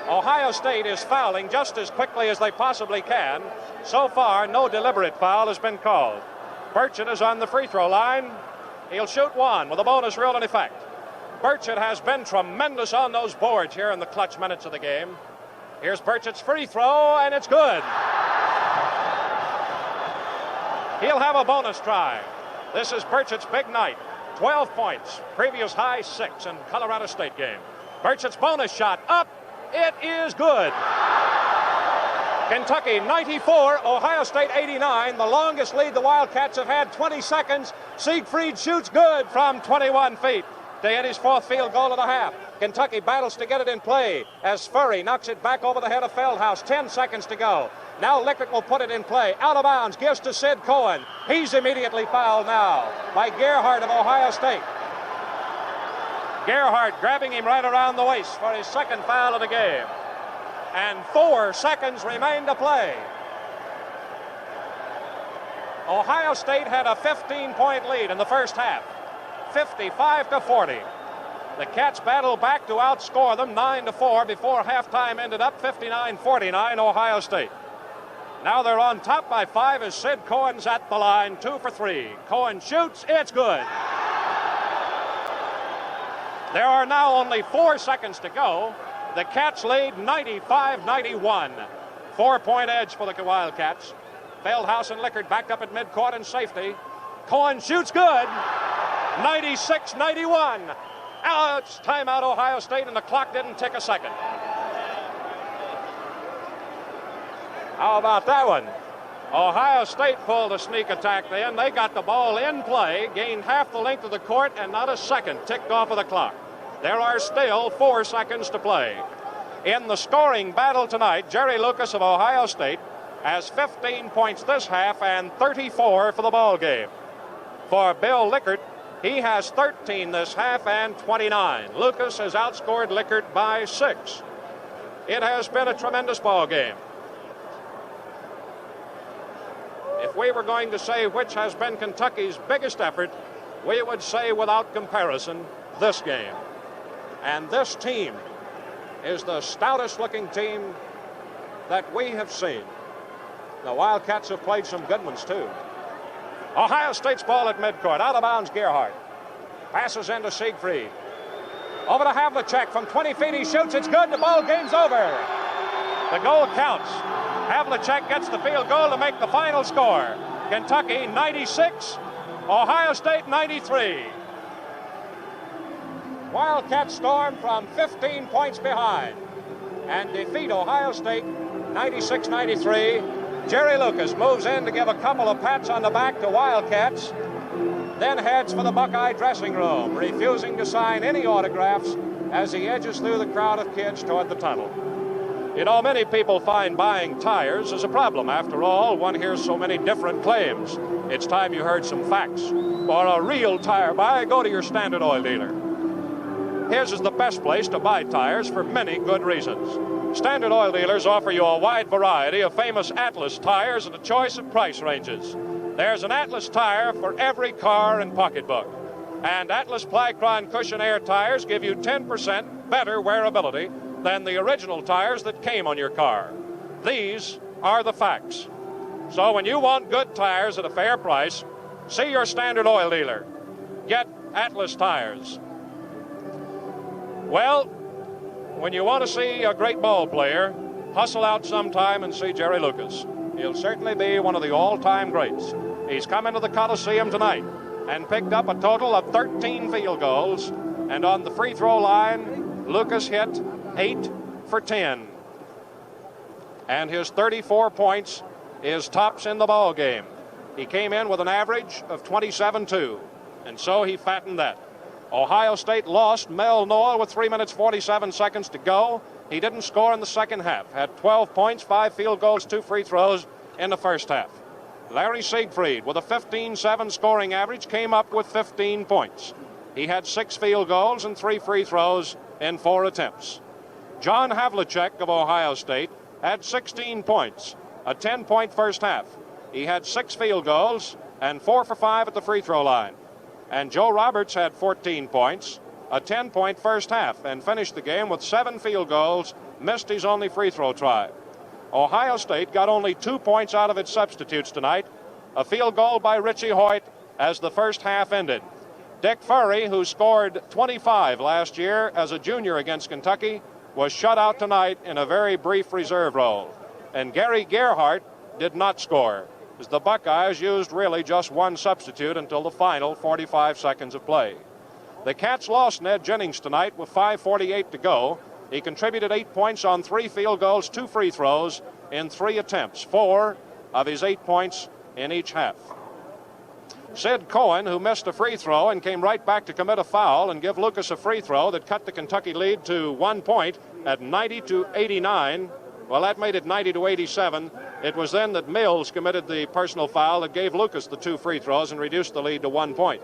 Ohio State is fouling just as quickly as they possibly can. So far, no deliberate foul has been called. Burchett is on the free throw line. He'll shoot one with a bonus rule in effect. Burchett has been tremendous on those boards here in the clutch minutes of the game. Here's Burchett's free throw, and it's good. He'll have a bonus try. This is Burchett's big night. 12 points, previous high 6 in Colorado State game. Burchett's bonus shot up. It is good. Kentucky 94, Ohio State 89. The longest lead the Wildcats have had, 20 seconds. Siegfried shoots good from 21 feet to hit his 4th field goal of the half. Kentucky battles to get it in play as Furry knocks it back over the head of Feldhaus. 10 seconds to go. Now Lickert will put it in play. Out of bounds, gives to Sid Cohen. He's immediately fouled now by Gerhardt of Ohio State. Gerhardt grabbing him right around the waist for his 2nd foul of the game. And 4 seconds remain to play. Ohio State had a 15-point lead in the first half, 55-40. The Cats battled back to outscore them 9-4 before halftime ended up 59-49 Ohio State. Now they're on top by 5 as Sid Cohen's at the line, 2 for 3. Cohen shoots, it's good. There are now only 4 seconds to go. The Cats lead 95-91. 4-point edge for the Wildcats. Feldhaus and Lickert backed up at midcourt in safety. Cohen shoots good. 96-91. It's timeout Ohio State, and the clock didn't tick a second. How about that one? Ohio State pulled a sneak attack then. They got the ball in play, gained half the length of the court, and not a second ticked off of the clock. There are still 4 seconds to play. In the scoring battle tonight, Jerry Lucas of Ohio State has 15 points this half and 34 for the ball game. For Bill Lickert, he has 13 this half and 29. Lucas has outscored Lickert by 6. It has been a tremendous ball game. If we were going to say which has been Kentucky's biggest effort, we would say without comparison this game. And this team is the stoutest looking team that we have seen. The Wildcats have played some good ones too. Ohio State's ball at midcourt. Out of bounds, Gerhardt. Passes into Siegfried. Over to Havlicek from 20 feet. He shoots. It's good. The ball game's over. The goal counts. Havlicek gets the field goal to make the final score. Kentucky 96, Ohio State 93. Wildcats storm from 15 points behind. and defeat Ohio State 96-93. Jerry Lucas moves in to give a couple of pats on the back to Wildcats, then heads for the Buckeye dressing room, refusing to sign any autographs as he edges through the crowd of kids toward the tunnel. You know, many people find buying tires is a problem. After all, one hears so many different claims. It's time you heard some facts. For a real tire buy, go to your Standard Oil dealer. His is the best place to buy tires for many good reasons. Standard Oil dealers offer you a wide variety of famous Atlas tires and a choice of price ranges. There's an Atlas tire for every car and pocketbook. And Atlas Plycron Cushion Air tires give you 10% better wearability than the original tires that came on your car. These are the facts. So when you want good tires at a fair price, see your Standard Oil dealer. Get Atlas tires. Well, when you want to see a great ball player, hustle out sometime and see Jerry Lucas. He'll certainly be one of the all-time greats. He's come into the Coliseum tonight and picked up a total of 13 field goals. And on the free throw line, Lucas hit 8 for 10. And his 34 points is tops in the ball game. He came in with an average of 27-2, and so he fattened that. Ohio State lost Mel Noel with 3 minutes 47 seconds to go. He didn't score in the second half. Had 12 points, 5 field goals, 2 free throws in the first half. Larry Siegfried, with a 15-7 scoring average, came up with 15 points. He had 6 field goals and 3 free throws in 4 attempts. John Havlicek of Ohio State had 16 points, a 10-point first half. He had 6 field goals and 4 for 5 at the free throw line. And Joe Roberts had 14 points, a 10-point first half, and finished the game with 7 field goals, missed his only free throw try. Ohio State got only 2 points out of its substitutes tonight, a field goal by Richie Hoyt as the first half ended. Dick Furry, who scored 25 last year as a junior against Kentucky, was shut out tonight in a very brief reserve role. And Gary Gerhardt did not score, as the Buckeyes used really just one substitute until the final 45 seconds of play. The Cats lost Ned Jennings tonight with 5:48 to go. He contributed 8 points on 3 field goals, 2 free throws in 3 attempts, 4 of his 8 points in each half. Sid Cohen, who missed a free throw and came right back to commit a foul and give Lucas a free throw that cut the Kentucky lead to 1 point at 90-89. Well, that made it 90-87. It was then that Mills committed the personal foul that gave Lucas the 2 free throws and reduced the lead to 1 point.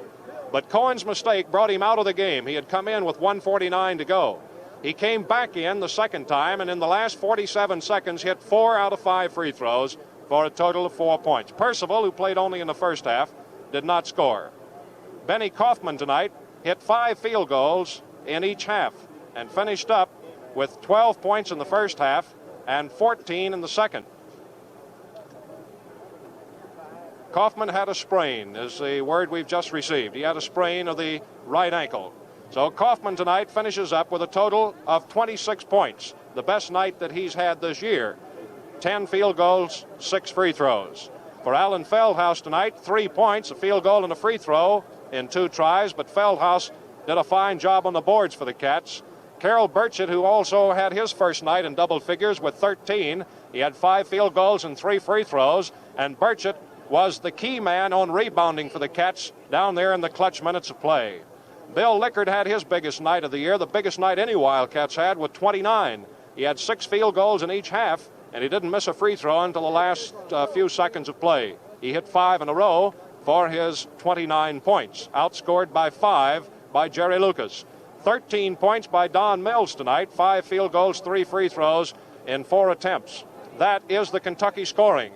But Cohen's mistake brought him out of the game. He had come in with 1:49 to go. He came back in the second time, and in the last 47 seconds hit 4 out of 5 free throws for a total of 4 points. Percival, who played only in the first half, did not score. Benny Kaufman tonight hit 5 field goals in each half and finished up with 12 points in the first half and 14 in the second. Kaufman had a sprain, is the word we've just received. He had a sprain of the right ankle. So Kaufman tonight finishes up with a total of 26 points, the best night that he's had this year. 10 field goals, 6 free throws. For Alan Feldhaus tonight, 3 points, a field goal and a free throw in 2 tries, but Feldhaus did a fine job on the boards for the Cats. Carol Burchett, who also had his first night in double figures with 13. He had 5 field goals and 3 free throws, and Burchett was the key man on rebounding for the Cats down there in the clutch minutes of play. Bill Lickard had his biggest night of the year, the biggest night any Wildcats had, with 29. He had 6 field goals in each half, and he didn't miss a free throw until the last few seconds of play. He hit 5 in a row for his 29 points, outscored by 5 by Jerry Lucas. 13 points by Don Mills tonight, 5 field goals, 3 free throws in 4 attempts. That is the Kentucky scoring.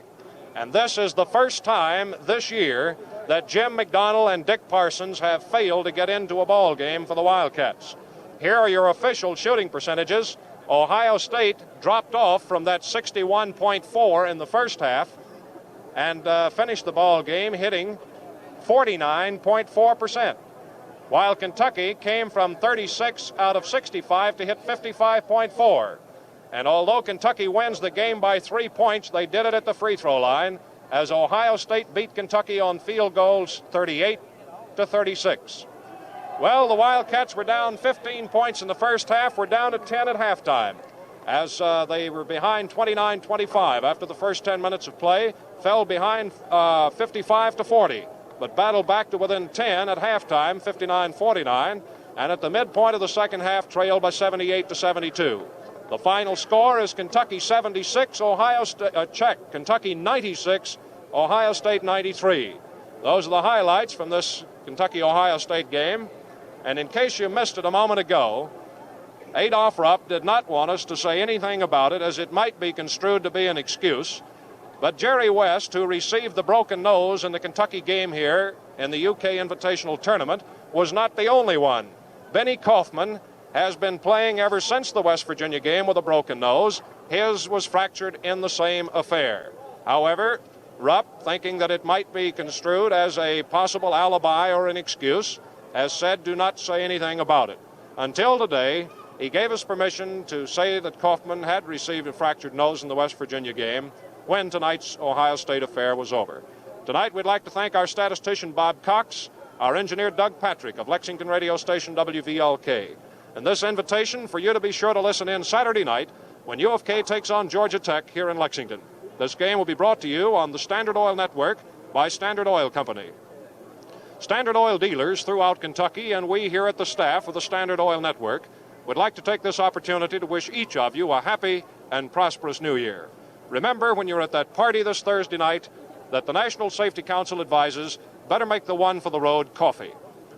And this is the first time this year that Jim McDonnell and Dick Parsons have failed to get into a ball game for the Wildcats. Here are your official shooting percentages. Ohio State dropped off from that 61.4 in the first half and finished the ball game hitting 49.4%. While Kentucky came from 36 out of 65 to hit 55.4. And although Kentucky wins the game by 3 points, they did it at the free throw line, as Ohio State beat Kentucky on field goals 38-36. Well, the Wildcats were down 15 points in the first half. We're down to 10 at halftime. as they were behind 29-25 after the first 10 minutes of play, fell behind 55-40, but battled back to within 10 at halftime, 59-49, and at the midpoint of the second half trailed by 78-72. The final score is Kentucky 76, Kentucky 96, Ohio State 93. Those are the highlights from this Kentucky-Ohio State game. And in case you missed it a moment ago, Adolph Rupp did not want us to say anything about it, as it might be construed to be an excuse. But Jerry West, who received the broken nose in the Kentucky game here in the UK Invitational Tournament, was not the only one. Benny Kaufman has been playing ever since the West Virginia game with a broken nose. His was fractured in the same affair. However, Rupp, thinking that it might be construed as a possible alibi or an excuse, has said do not say anything about it. Until today, he gave us permission to say that Kaufman had received a fractured nose in the West Virginia game when tonight's Ohio State affair was over. Tonight, we'd like to thank our statistician, Bob Cox, our engineer, Doug Patrick, of Lexington radio station WVLK. And this invitation for you to be sure to listen in Saturday night when U of K takes on Georgia Tech here in Lexington. This game will be brought to you on the Standard Oil Network by Standard Oil Company. Standard Oil dealers throughout Kentucky and we here at the staff of the Standard Oil Network would like to take this opportunity to wish each of you a happy and prosperous New Year. Remember, when you're at that party this Thursday night, that the National Safety Council advises better make the one for the road coffee.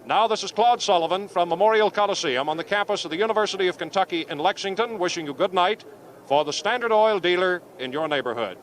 Now, this is Claude Sullivan from Memorial Coliseum on the campus of the University of Kentucky in Lexington, wishing you good night for the Standard Oil dealer in your neighborhood.